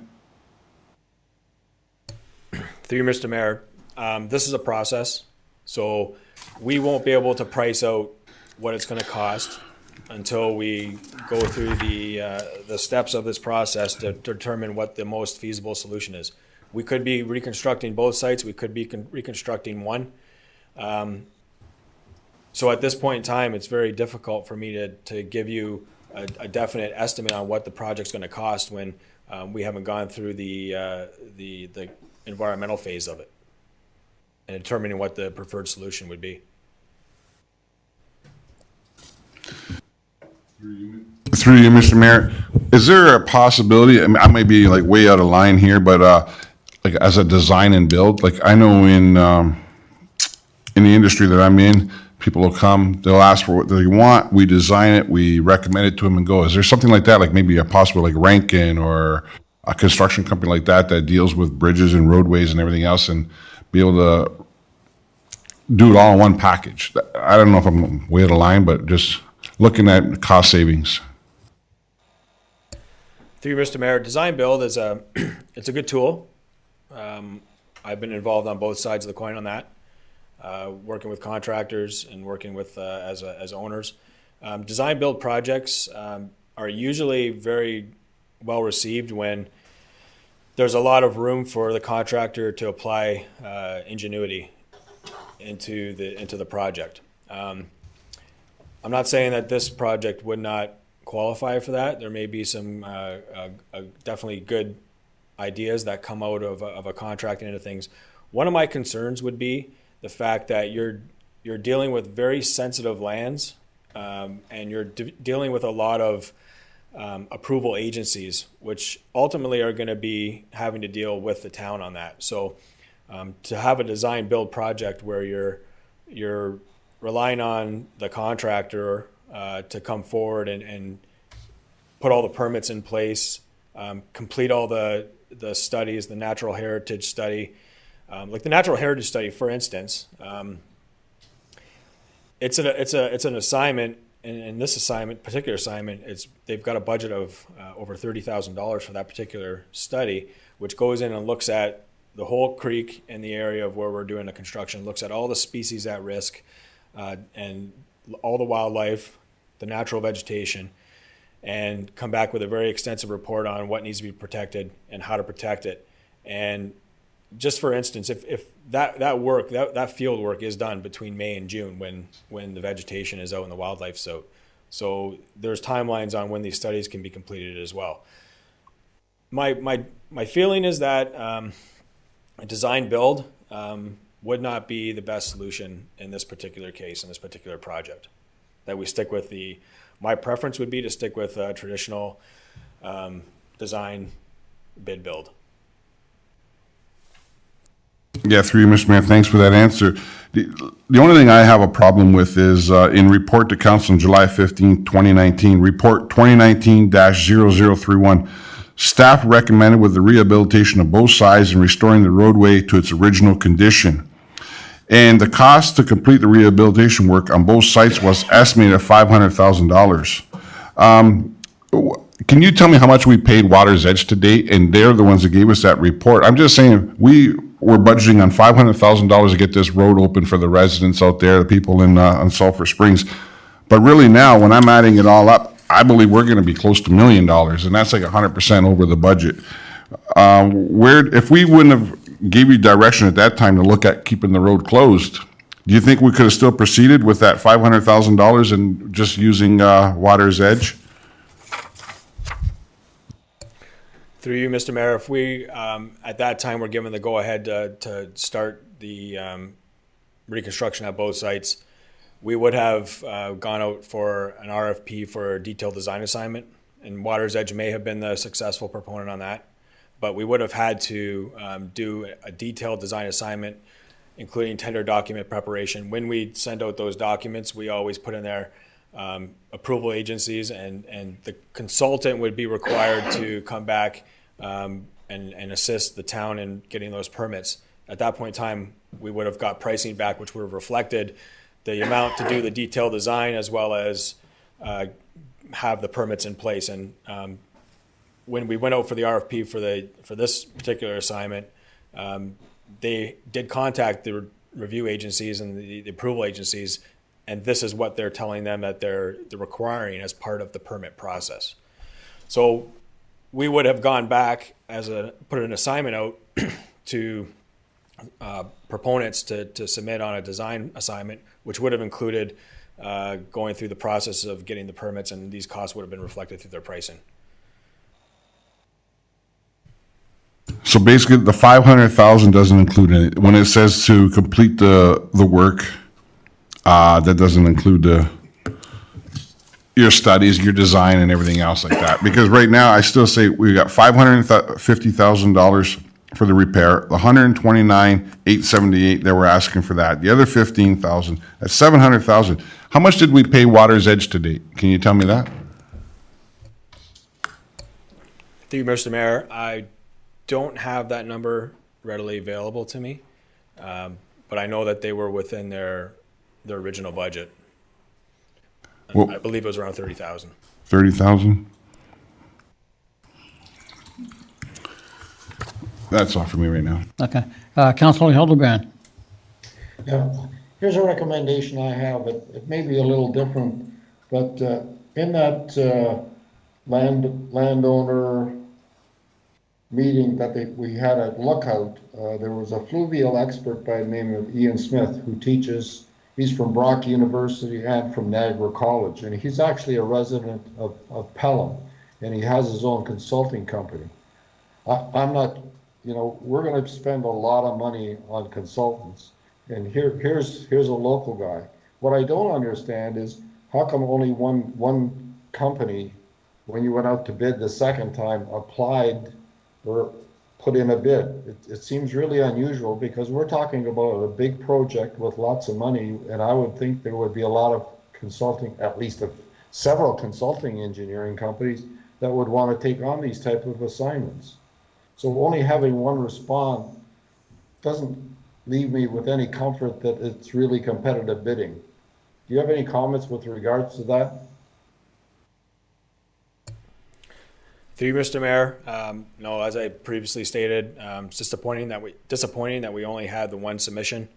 Through you, Mr. Mayor, this is a process, so we won't be able to price out what it's going to cost until we go through the steps of this process to determine what the most feasible solution is. We could be reconstructing both sites. We could be reconstructing one. So at this point in time, it's very difficult for me to give you a definite estimate on what the project's going to cost when we haven't gone through the environmental phase of it. and determining what the preferred solution would be. Through you, Mr. Mayor, is there a possibility, I mean, I might be like way out of line here, but like as a design and build, like I know in the industry that I'm in, people will come, they'll ask for what they want, we design it, we recommend it to them and go. Is there something like that, like maybe a possible like Rankin or a construction company like that that deals with bridges and roadways and everything else and be able to do it all in one package? I don't know if I'm way out of line, but just looking at cost savings. Through you, Mr. Mayor, design build is it's a good tool. I've been involved on both sides of the coin on that, working with contractors and working with as owners. Design build projects are usually very well received when there's a lot of room for the contractor to apply ingenuity into the project. I'm not saying that this project would not qualify for that. There may be some definitely good ideas that come out of a contracting into things. One of my concerns would be the fact that you're dealing with very sensitive lands, and you're dealing with a lot of approval agencies, which ultimately are going to be having to deal with the town on that. So to have a design build project where you're relying on the contractor to come forward and put all the permits in place, complete all the studies, the natural heritage study. Like the natural heritage study, for instance, it's an assignment, and in this particular assignment, they've got a budget of over $30,000 for that particular study, which goes in and looks at the whole creek in the area of where we're doing the construction, looks at all the species at risk, and all the wildlife, the natural vegetation, and come back with a very extensive report on what needs to be protected and how to protect it. And just for instance, if that field work is done between May and June when the vegetation is out and the wildlife's out, so there's timelines on when these studies can be completed as well. My feeling is that a design build would not be the best solution in this particular case, in this particular project. That we stick with my preference would be to stick with traditional design bid build. Yeah, through you, Mr. Mayor, thanks for that answer. The only thing I have a problem with is in report to council on July 15, 2019, report 2019-0031, staff recommended with the rehabilitation of both sides and restoring the roadway to its original condition. And the cost to complete the rehabilitation work on both sites was estimated at $500,000. Can you tell me how much we paid Water's Edge to date? And they're the ones that gave us that report. I'm just saying, we were budgeting on $500,000 to get this road open for the residents out there, the people on Sulphur Springs. But really now, when I'm adding it all up, I believe we're going to be close to $1 million, and that's like 100% over the budget. If we wouldn't have gave you direction at that time to look at keeping the road closed, do you think we could have still proceeded with that $500,000 and just using Water's Edge? Through you, Mr. Mayor, if we at that time were given the go-ahead to start the reconstruction at both sites, we would have gone out for an RFP for a detailed design assignment, and Water's Edge may have been the successful proponent on that. But we would have had to do a detailed design assignment, including tender document preparation. When we send out those documents, we always put in there approval agencies, and the consultant would be required to come back and assist the town in getting those permits. At that point in time, we would have got pricing back, which would have reflected the amount to do the detailed design as well as have the permits in place. And when we went out for the RFP for this particular assignment, they did contact the review agencies and the approval agencies, and this is what they're telling them that they're requiring as part of the permit process. So we would have gone back put an assignment out to proponents to submit on a design assignment, which would have included going through the process of getting the permits, and these costs would have been reflected through their pricing. So basically, the 500,000 doesn't include it. When it says to complete the work, that doesn't include your studies, your design, and everything else like that. Because right now, I still say we got $550,000 for the repair, the 129,878 that we're asking for that. The other 15,000, that's 700,000. How much did we pay Water's Edge to date? Can you tell me that? Thank you, Mr. Mayor. I don't have that number readily available to me, but I know that they were within their original budget. Well, I believe it was around 30,000. 30,000? That's all for me right now. Okay. Councilor Hildebrand. Yeah, here's a recommendation I have. It may be a little different, but in that landowner meeting that we had at Lookout, there was a fluvial expert by the name of Ian Smith who teaches. He's from Brock University and from Niagara College, and he's actually a resident of Pelham, and he has his own consulting company. I'm not, we're going to spend a lot of money on consultants, and here's a local guy. What I don't understand is how come only one company, when you went out to bid the second time, applied or put in a bid. It seems really unusual because we're talking about a big project with lots of money, and I would think there would be a lot of consulting, at least several consulting engineering companies that would want to take on these type of assignments. So only having one respond doesn't leave me with any comfort that it's really competitive bidding. Do you have any comments with regards to that? Through you, Mr. Mayor, no, as I previously stated, it's disappointing that we only had the one submission.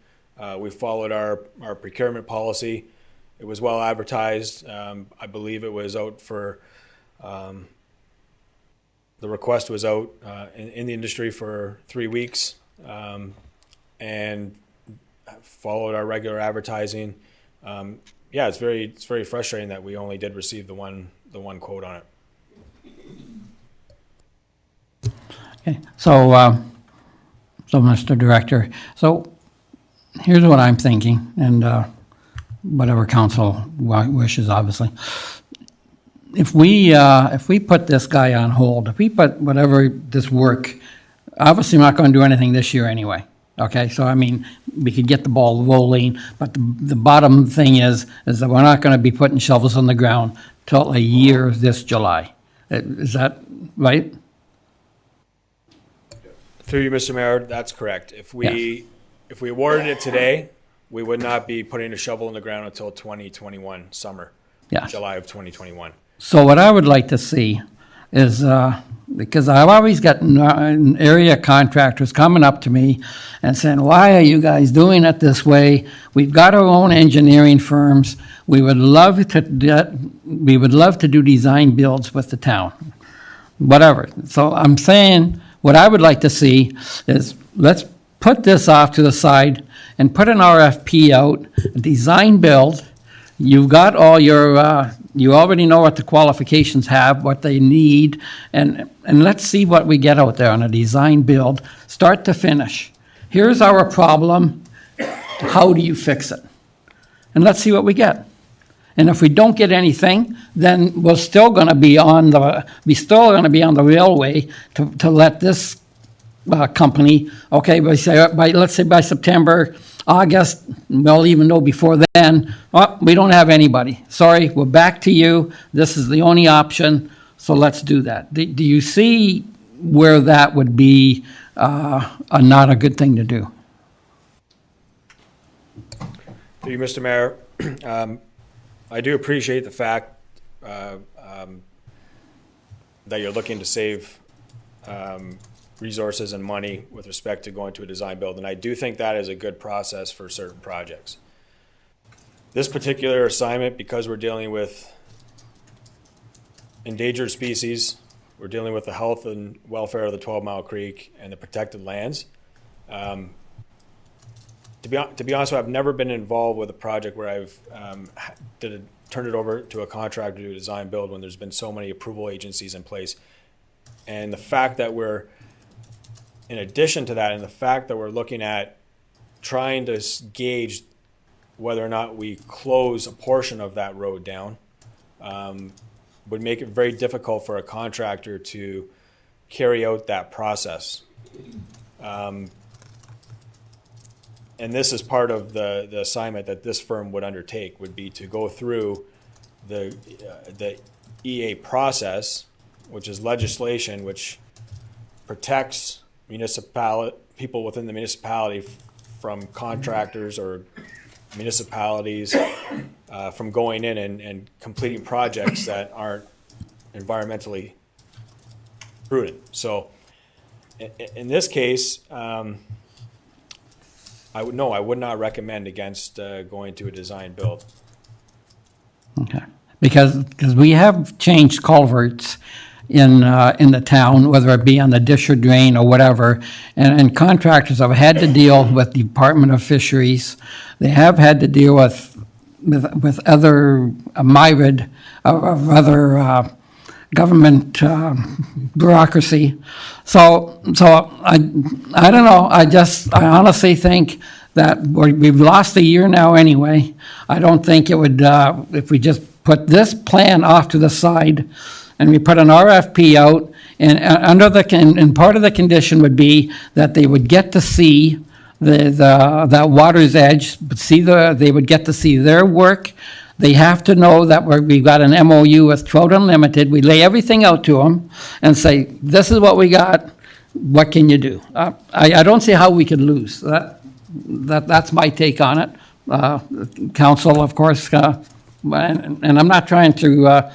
We followed our procurement policy. It was well advertised. I believe it was out for, the request was out in the industry for 3 weeks, and followed our regular advertising. Yeah, it's very frustrating that we only did receive the one quote on it. Okay, so Mr. Director, so here's what I'm thinking, and whatever council wishes, obviously. If we put this guy on hold, if we put whatever this work, obviously we're not going to do anything this year anyway. Okay, so I mean, we could get the ball rolling, but the bottom thing is that we're not going to be putting shovels on the ground till a year this July. Is that right? Through you, Mr. Mayor, that's correct. If we awarded it today, we would not be putting a shovel in the ground until 2021 summer, July of 2021. So what I would like to see is, because I've always got area contractors coming up to me and saying, why are you guys doing it this way? We've got our own engineering firms. We would love to do design builds with the town, whatever. So I'm saying, what I would like to see is let's put this off to the side and put an RFP out, a design build. You've got all your, you already know what the qualifications have, what they need, and let's see what we get out there on a design build, start to finish. Here's our problem. How do you fix it? And let's see what we get. And if we don't get anything, then we're still going to be on the railway to let this company, okay, let's say by September, August, we'll even know before then, we don't have anybody. Sorry, we're back to you. This is the only option, so let's do that. Do you see where that would be not a good thing to do? Through you, Mr. Mayor, I do appreciate the fact that you're looking to save resources and money with respect to going to a design build, and I do think that is a good process for certain projects. This particular assignment, because we're dealing with endangered species, we're dealing with the health and welfare of the 12 Mile Creek and the protected lands. To be honest, I've never been involved with a project where I've turned it over to a contractor to do a design build when there's been so many approval agencies in place. And the fact that we're in addition to that, and the fact that we're looking at trying to gauge whether or not we close a portion of that road down, would make it very difficult for a contractor to carry out that process. And this is part of the assignment that this firm would undertake, would be to go through the EA process, which is legislation which protects people within the municipality from contractors or municipalities from going in and completing projects that aren't environmentally prudent. So in this case, I would not recommend against going to a design build. Okay, because we have changed culverts in the town, whether it be on the dish or drain or whatever, and contractors have had to deal with the Department of Fisheries. They have had to deal with other myriad of other government bureaucracy. So I don't know. I honestly think that we've lost a year now anyway. I don't think it would, if we just put this plan off to the side and we put an RFP out, and and part of the condition would be that they would get to see that water's edge, they would get to see their work. They have to know that we've got an MOU with Trout Unlimited. We lay everything out to them and say, this is what we got. What can you do? I don't see how we could lose. That's my take on it. Council, of course, and I'm not trying to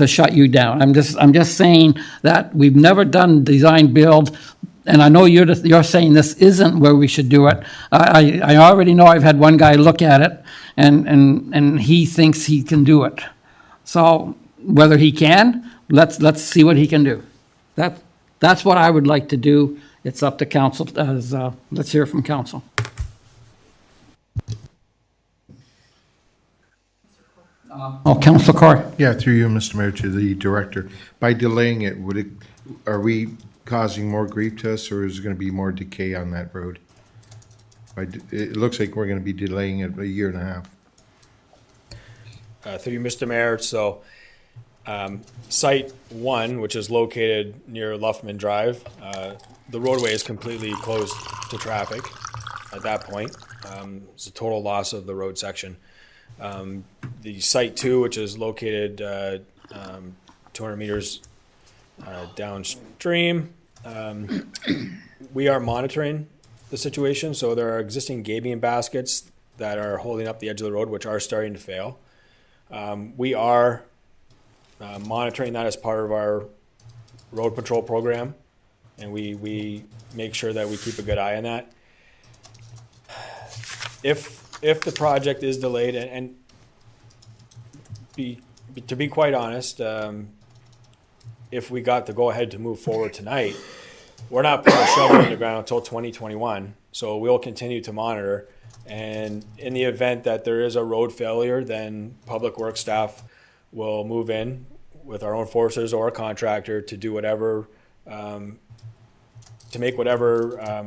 shut you down. I'm just saying that we've never done design build, and I know you're saying this isn't where we should do it. I already know. I've had one guy look at it, and he thinks he can do it. So whether he can, let's see what he can do. That's what I would like to do. It's up to council. Let's hear from council. Council Court. Yeah, through you, Mr. Mayor, to the director. By delaying it, are we causing more grief to us, or is there going to be more decay on that road? It looks like we're going to be delaying it a year and a half. Through you, Mr. Mayor. So, Site 1, which is located near Luffman Drive, the roadway is completely closed to traffic at that point. It's a total loss of the road section. The Site 2, which is located 200 meters downstream, we are monitoring the situation. So there are existing gabion baskets that are holding up the edge of the road, which are starting to fail. We are monitoring that as part of our road patrol program, and we make sure that we keep a good eye on that. If the project is delayed, and to be quite honest, if we got the go-ahead to move forward tonight, we're not putting a shovel in the ground until 2021. So we'll continue to monitor. And in the event that there is a road failure, then Public Works staff will move in with our own forces or a contractor to do whatever, to make whatever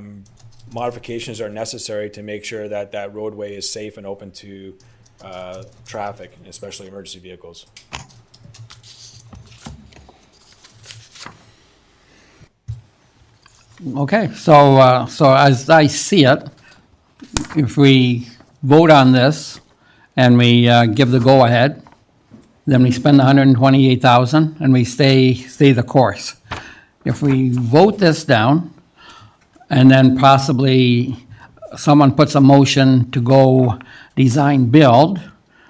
modifications are necessary to make sure that that roadway is safe and open to traffic, especially emergency vehicles. Okay, so as I see it, if we vote on this and we give the go-ahead, then we spend $128,000 and we stay the course. If we vote this down and then possibly someone puts a motion to go design build,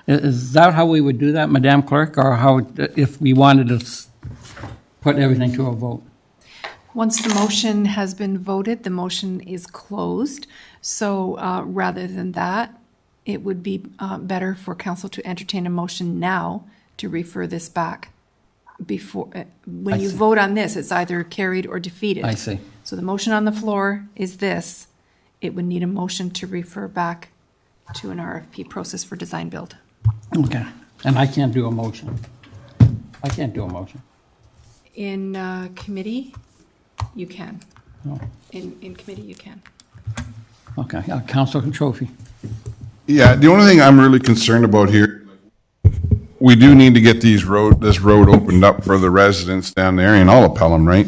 is that how we would do that, Madam Clerk, or how if we wanted to put everything to a vote? Once the motion has been voted, the motion is closed. So rather than that, it would be better for council to entertain a motion now to refer this back before, when you vote on this, it's either carried or defeated. I see. So the motion on the floor is this. It would need a motion to refer back to an RFP process for design build. Okay, and I can't do a motion. I can't do a motion. In committee, you can. In committee, you can. Okay, Councilor Trophy. Yeah, the only thing I'm really concerned about here, we do need to get this road opened up for the residents down there in all of Pelham, right?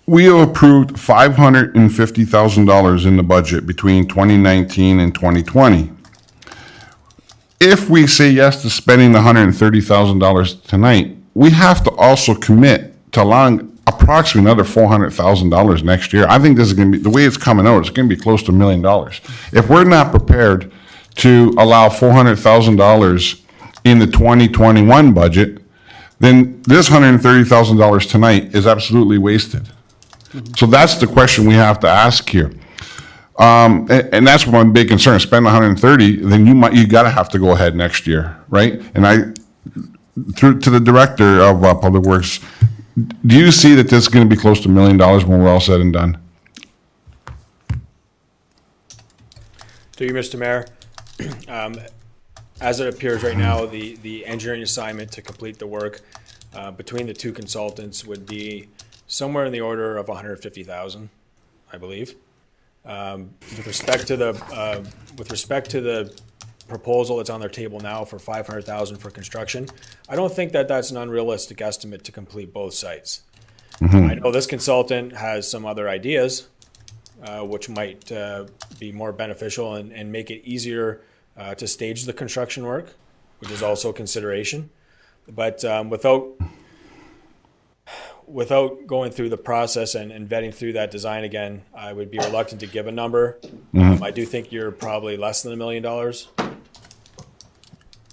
We have approved $550,000 in the budget between 2019 and 2020. If we say yes to spending the $130,000 tonight, we have to also commit to allowing approximately another $400,000 next year. I think this is going to be, the way it's coming out, it's going to be close to $1 million. If we're not prepared to allow $400,000 in the 2021 budget, then this $130,000 tonight is absolutely wasted. So that's the question we have to ask here. And that's my big concern. Spend 130, then you got to have to go ahead next year, right? And through to the director of Public Works, do you see that this is going to be close to $1 million when we're all said and done? To you, Mr. Mayor, as it appears right now, the engineering assignment to complete the work between the two consultants would be somewhere in the order of $150,000, I believe. With respect to the proposal that's on their table now for $500,000 for construction, I don't think that that's an unrealistic estimate to complete both sites. I know this consultant has some other ideas, which might be more beneficial and make it easier to stage the construction work, which is also a consideration. But without going through the process and vetting through that design again, I would be reluctant to give a number. I do think you're probably less than $1 million,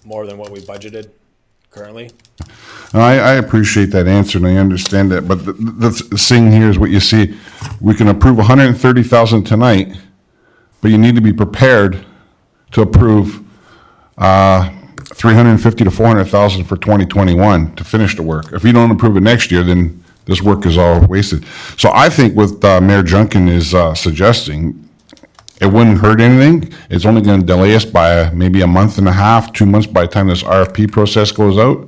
more than what we budgeted currently. I appreciate that answer and I understand that, but the thing here is what you see. We can approve $130,000 tonight, but you need to be prepared to approve $350,000 to $400,000 for 2021 to finish the work. If you don't approve it next year, then this work is all wasted. So I think what Mayor Junkin is suggesting, it wouldn't hurt anything. It's only going to delay us by maybe a month and a half, 2 months by the time this RFP process goes out,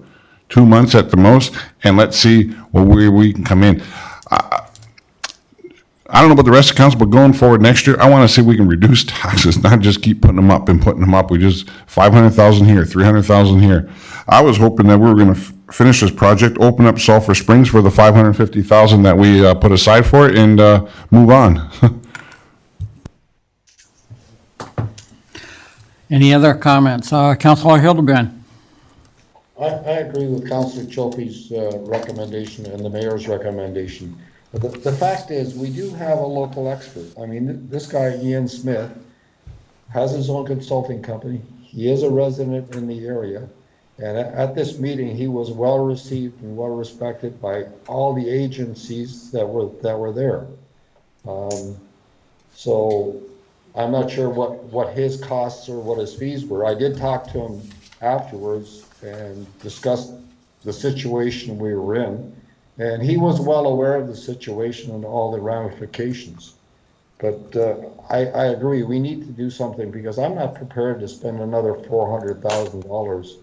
2 months at the most, and let's see where we can come in. I don't know about the rest of the council, but going forward next year, I want to see if we can reduce taxes, not just keep putting them up and putting them up. We just $500,000 here, $300,000 here. I was hoping that we were going to finish this project, open up Sulphur Springs for the $550,000 that we put aside for it, and move on. Any other comments? Councilor Hildebrand. I agree with Councillor Chopey's recommendation and the mayor's recommendation. But the fact is, we do have a local expert. I mean, this guy, Ian Smith, has his own consulting company. He is a resident in the area. And at this meeting, he was well received and well respected by all the agencies that were there. So I'm not sure what his costs or what his fees were. I did talk to him afterwards and discussed the situation we were in. And he was well aware of the situation and all the ramifications. But I agree, we need to do something because I'm not prepared to spend another $400,000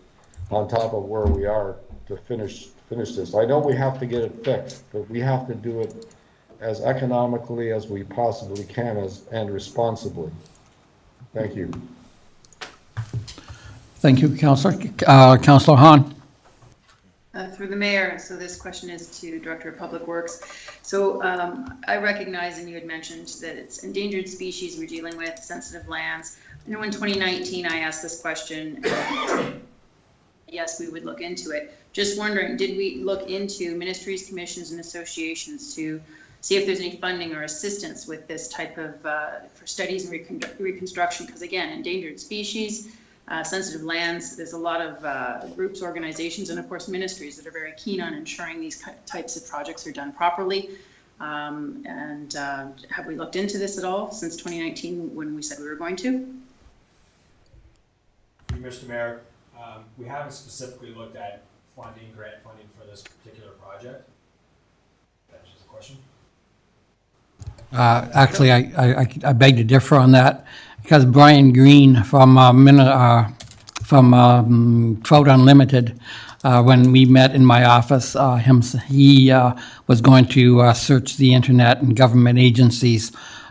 on top of where we are to finish this. I know we have to get it fixed, but we have to do it as economically as we possibly can and responsibly. Thank you. Thank you, Councilor. Councilor Hahn. Through the mayor, so this question is to Director of Public Works. So I recognize, and you had mentioned that it's endangered species we're dealing with, sensitive lands. I know in 2019 I asked this question. Yes, we would look into it. Just wondering, did we look into ministries, commissions, and associations to see if there's any funding or assistance with this type of, for studies and reconstruction? Because again, endangered species, sensitive lands, there's a lot of groups, organizations, and of course ministries that are very keen on ensuring these types of projects are done properly. Have we looked into this at all since 2019 when we said we were going to? Mr. Mayor, we haven't specifically looked at grant funding for this particular project. That's just a question. Actually, I beg to differ on that because Brian Green from from Trout Unlimited. When we met in my office, he was going to search the internet and government agencies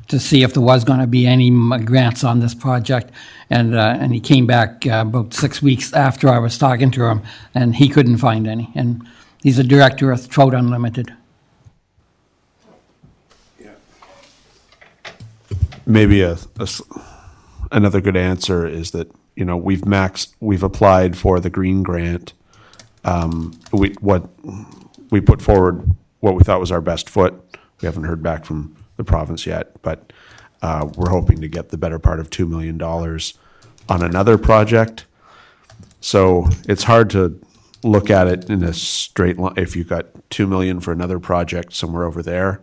to see if there was going to be any grants on this project. And he came back about 6 weeks after I was talking to him, and he couldn't find any. And he's a director of Trout Unlimited. Maybe another good answer is that, you know, we've applied for the green grant. We put forward what we thought was our best foot. We haven't heard back from the province yet, but we're hoping to get the better part of $2 million on another project. So it's hard to look at it in a straight line. If you've got $2 million for another project somewhere over there,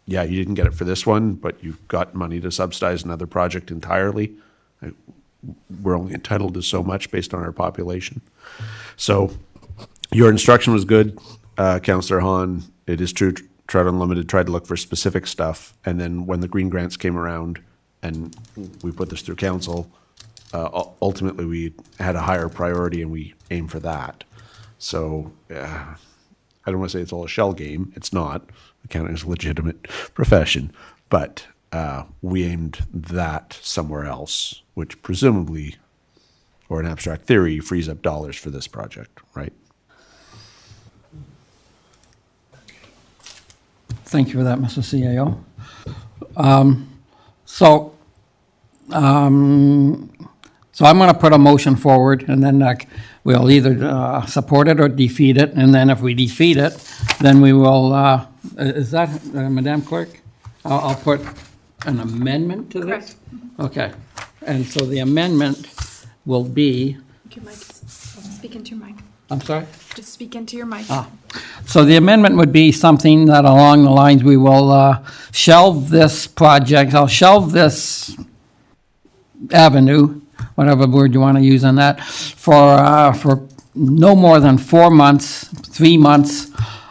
yeah, you didn't get it for this one, but you got money to subsidize another project entirely. We're only entitled to so much based on our population. So your instruction was good, Councillor Hahn. It is true, Trout Unlimited tried to look for specific stuff, and then when the green grants came around and we put this through council, ultimately we had a higher priority and we aimed for that. So I don't want to say it's all a shell game. It's not. Accounting is a legitimate profession, but we aimed that somewhere else, which presumably, or in abstract theory, frees up dollars for this project, right? Thank you for that, Mr. CAO. So I'm going to put a motion forward, and then we'll either support it or defeat it. And then if we defeat it, then we will, is that, Madam Clerk? I'll put an amendment to this? Correct. Okay. And so the amendment will be, Speak into your mic. I'm sorry? Just speak into your mic. So the amendment would be something that along the lines, we will shelve this project, I'll shelve this avenue, whatever word you want to use on that, for no more than 4 months, 3 months,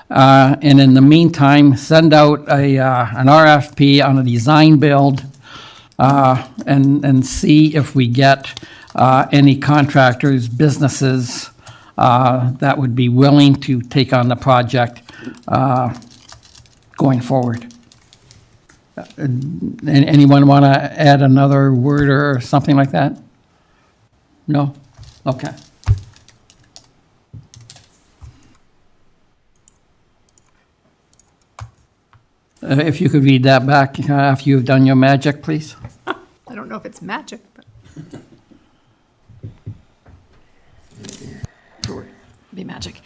and in the meantime, send out an RFP on a design build, and see if we get any contractors, businesses that would be willing to take on the project going forward. Anyone want to add another word or something like that? No? Okay. If you could read that back after you've done your magic, please. I don't know if it's magic, but. Be magic.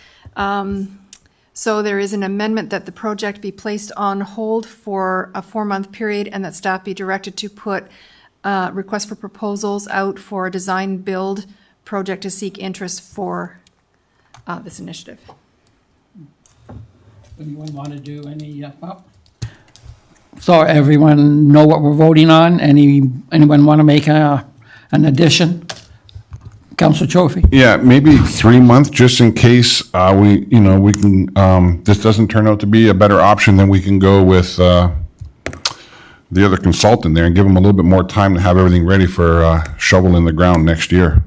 So there is an amendment that the project be placed on hold for a 4-month period and that staff be directed to put requests for proposals out for a design build project to seek interest for this initiative. Anyone want to do any, so everyone know what we're voting on? Anyone want to make an addition? Councilor Trophy? Yeah, maybe 3 months, just in case we can, this doesn't turn out to be a better option, then we can go with the other consultant there and give them a little bit more time to have everything ready for shovel in the ground next year.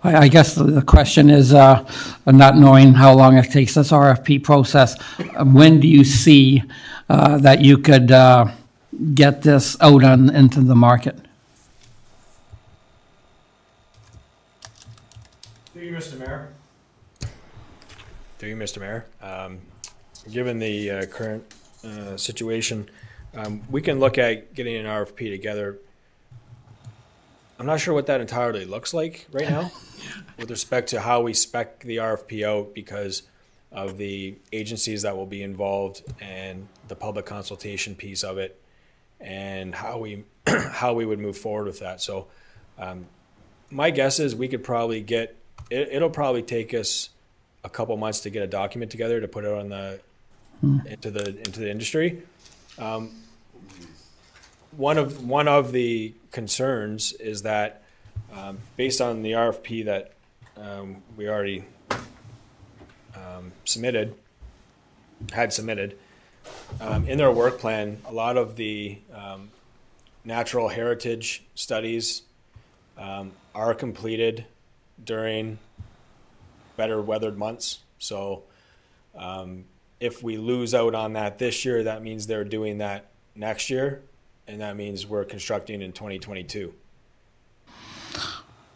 I guess the question is, not knowing how long it takes this RFP process, when do you see that you could get this out into the market? Through you, Mr. Mayor. Through you, Mr. Mayor. Given the current situation, we can look at getting an RFP together. I'm not sure what that entirely looks like right now with respect to how we spec the RFP out because of the agencies that will be involved and the public consultation piece of it and how we would move forward with that. So my guess is we could probably get it'll probably take us a couple months to get a document together to put it on into the industry. One of the concerns is that based on the RFP that we already had submitted, in their work plan, a lot of the natural heritage studies are completed during better weathered months. So if we lose out on that this year, that means they're doing that next year, and that means we're constructing in 2022.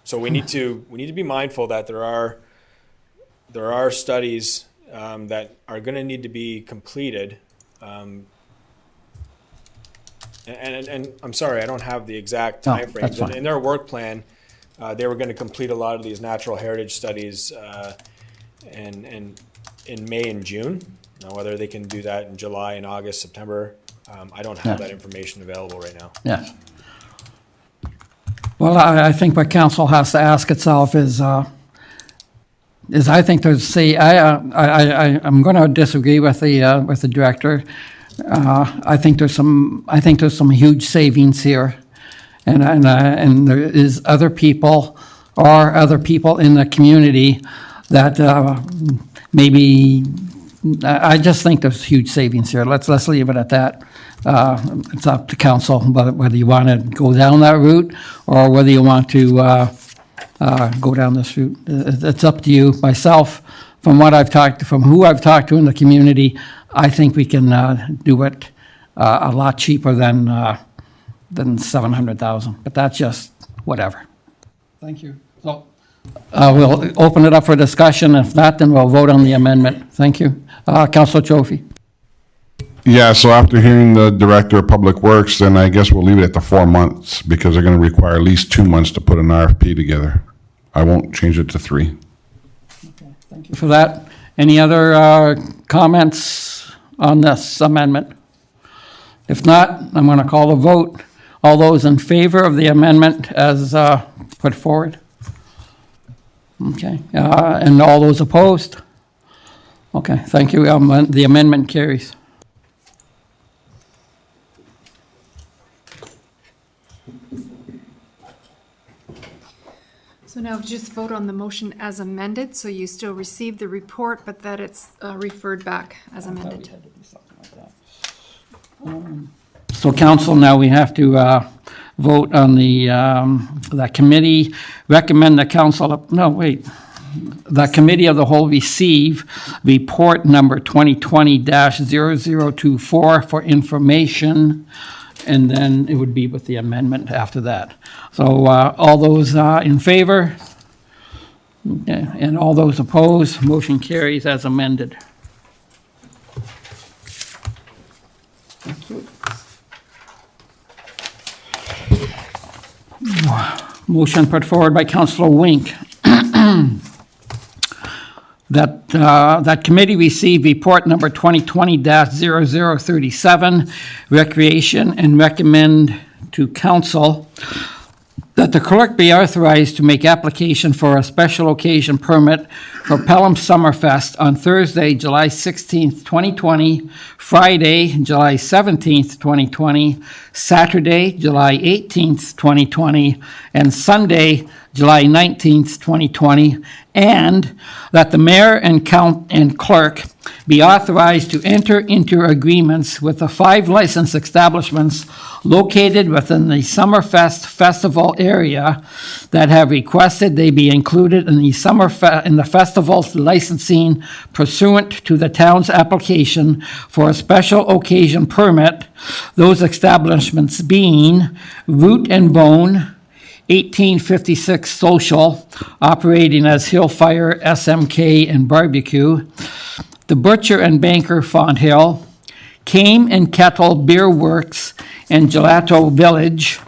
So we need to be mindful that there are studies that are going to need to be completed. And I'm sorry, I don't have the exact time frame. that's fine. In their work plan, they were going to complete a lot of these natural heritage studies and in May and June. Now, whether they can do that in July and August, September, I don't have that information available right now. Yeah. Well, I think what council has to ask itself is I think there's, see, I'm going to disagree with the director. I think there's some huge savings here, and there is other people in the community that maybe. I just think there's huge savings here. Let's leave it at that. It's up to council whether you want to go down that route or whether you want to go down this route. It's up to you. Myself, from who I've talked to in the community, I think we can do it a lot cheaper than $700,000. But that's just whatever. Thank you. So we'll open it up for discussion. If not, then we'll vote on the amendment. Thank you. Councilor Trophy. Yeah, so after hearing the Director of Public Works, then I guess we'll leave it at the 4 months because they're going to require at least 2 months to put an RFP together. I won't change it to 3. Okay, thank you for that. Any other comments on this amendment? If not, I'm going to call a vote. All those in favor of the amendment as put forward? Okay, and all those opposed? Okay, thank you. The amendment carries. So now just vote on the motion as amended, so you still receive the report, but that it's referred back as amended. So council, now we have to vote on the committee, recommend the council, the committee of the whole receive report number 2020-0024 for information, and then it would be with the amendment after that. So all those in favor? Okay. And all those opposed? Motion carries as amended. Thank you. Motion put forward by Councillor Wink. That committee received report number 2020-0037, recreation, and recommend to council that the clerk be authorized to make application for a special occasion permit for Pelham Summerfest on Thursday, July 16th, 2020, Friday, July 17th, 2020, Saturday, July 18th, 2020, and Sunday, July 19th, 2020, and that the mayor and clerk be authorized to enter into agreements with the 5 licensed establishments located within the Summerfest festival area that have requested they be included in the festival's licensing pursuant to the town's application for a special occasion permit. Those establishments being Root and Bone, 1856 Social, operating as Hillfire, SMK, and Barbecue, the Butcher and Banker Fonthill, Came and Kettle Beer Works, and Gelato Village,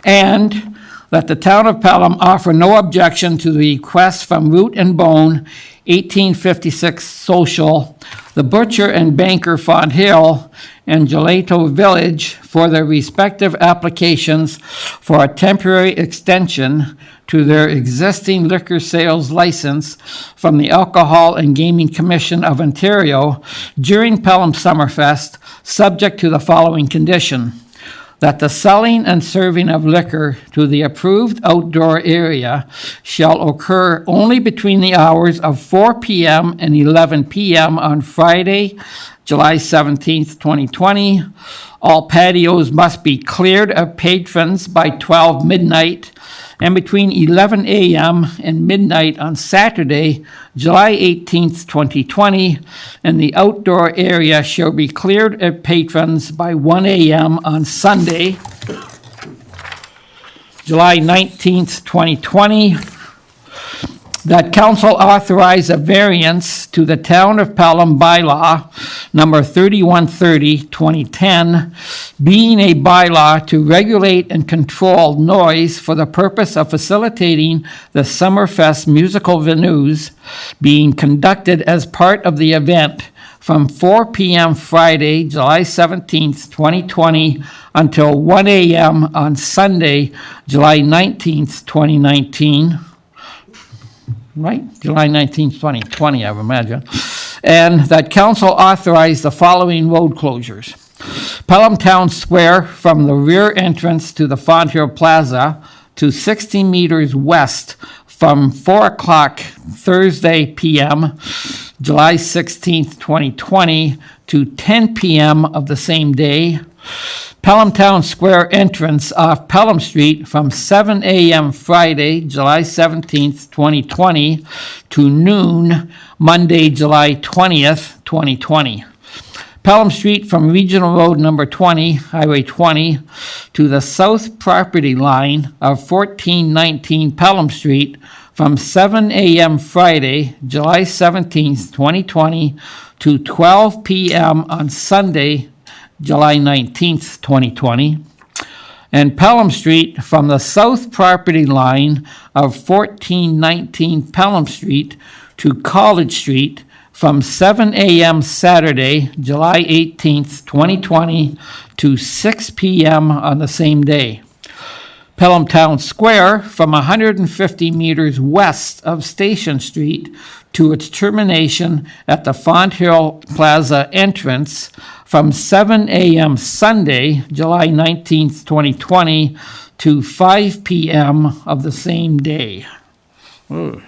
and that the town of Pelham offer no objection to the request from Root and Bone, 1856 Social, the Butcher and Banker Fonthill, and Gelato Village for their respective applications for a temporary extension to their existing liquor sales license from the Alcohol and Gaming Commission of Ontario during Pelham Summerfest, subject to the following condition: that the selling and serving of liquor to the approved outdoor area shall occur only between the hours of 4 p.m. and 11 p.m. on Friday, July 17th, 2020. All patios must be cleared of patrons by 12 midnight, and between 11 a.m. and midnight on Saturday, July 18th, 2020, and the outdoor area shall be cleared of patrons by 1 a.m. on Sunday, July 19th, 2020, that council authorize a variance to the Town of Pelham bylaw number 3130, 2010, being a bylaw to regulate and control noise for the purpose of facilitating the Summerfest musical venues being conducted as part of the event from 4 p.m. Friday, July 17th, 2020, until 1 a.m. on Sunday, July 19th, 2019. Right? July 19th, 2020, I would imagine. And that council authorized the following road closures. Pelham Town Square from the rear entrance to the Fonthill Plaza to 60 meters west from 4 o'clock Thursday p.m., July 16th, 2020, to 10 p.m. of the same day. Pelham Town Square entrance off Pelham Street from 7 a.m. Friday, July 17th, 2020, to noon, Monday, July 20th, 2020. Pelham Street from Regional Road number 20, Highway 20, to the south property line of 1419 Pelham Street from 7 a.m. Friday, July 17th, 2020, to 12 p.m. on Sunday, July 19th, 2020, and Pelham Street from the south property line of 1419 Pelham Street to College Street from 7 a.m. Saturday, July 18th, 2020, to 6 p.m. on the same day. Pelham Town Square from 150 meters west of Station Street to its termination at the Fonthill Plaza entrance from 7 a.m. Sunday, July 19th, 2020, to 5 p.m. of the same day. Ooh,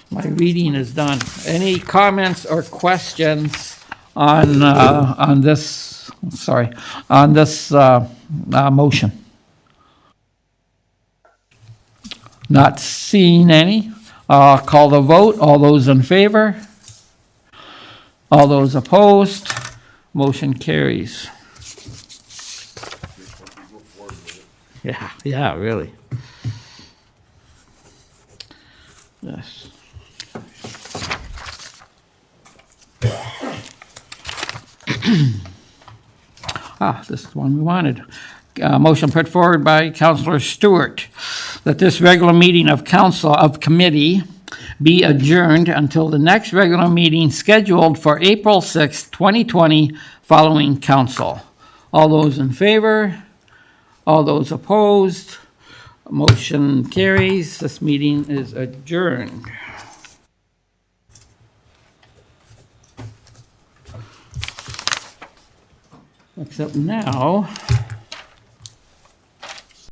my reading is done. Any comments or questions on this? Sorry, on this motion? Not seeing any. Call the vote. All those in favor? All those opposed? Motion carries. Yeah, really. Yes. This is the one we wanted. Motion put forward by Councillor Stewart that this regular meeting of council of committee be adjourned until the next regular meeting scheduled for April 6th, 2020, following council. All those in favor? All those opposed? Motion carries. This meeting is adjourned. Except now...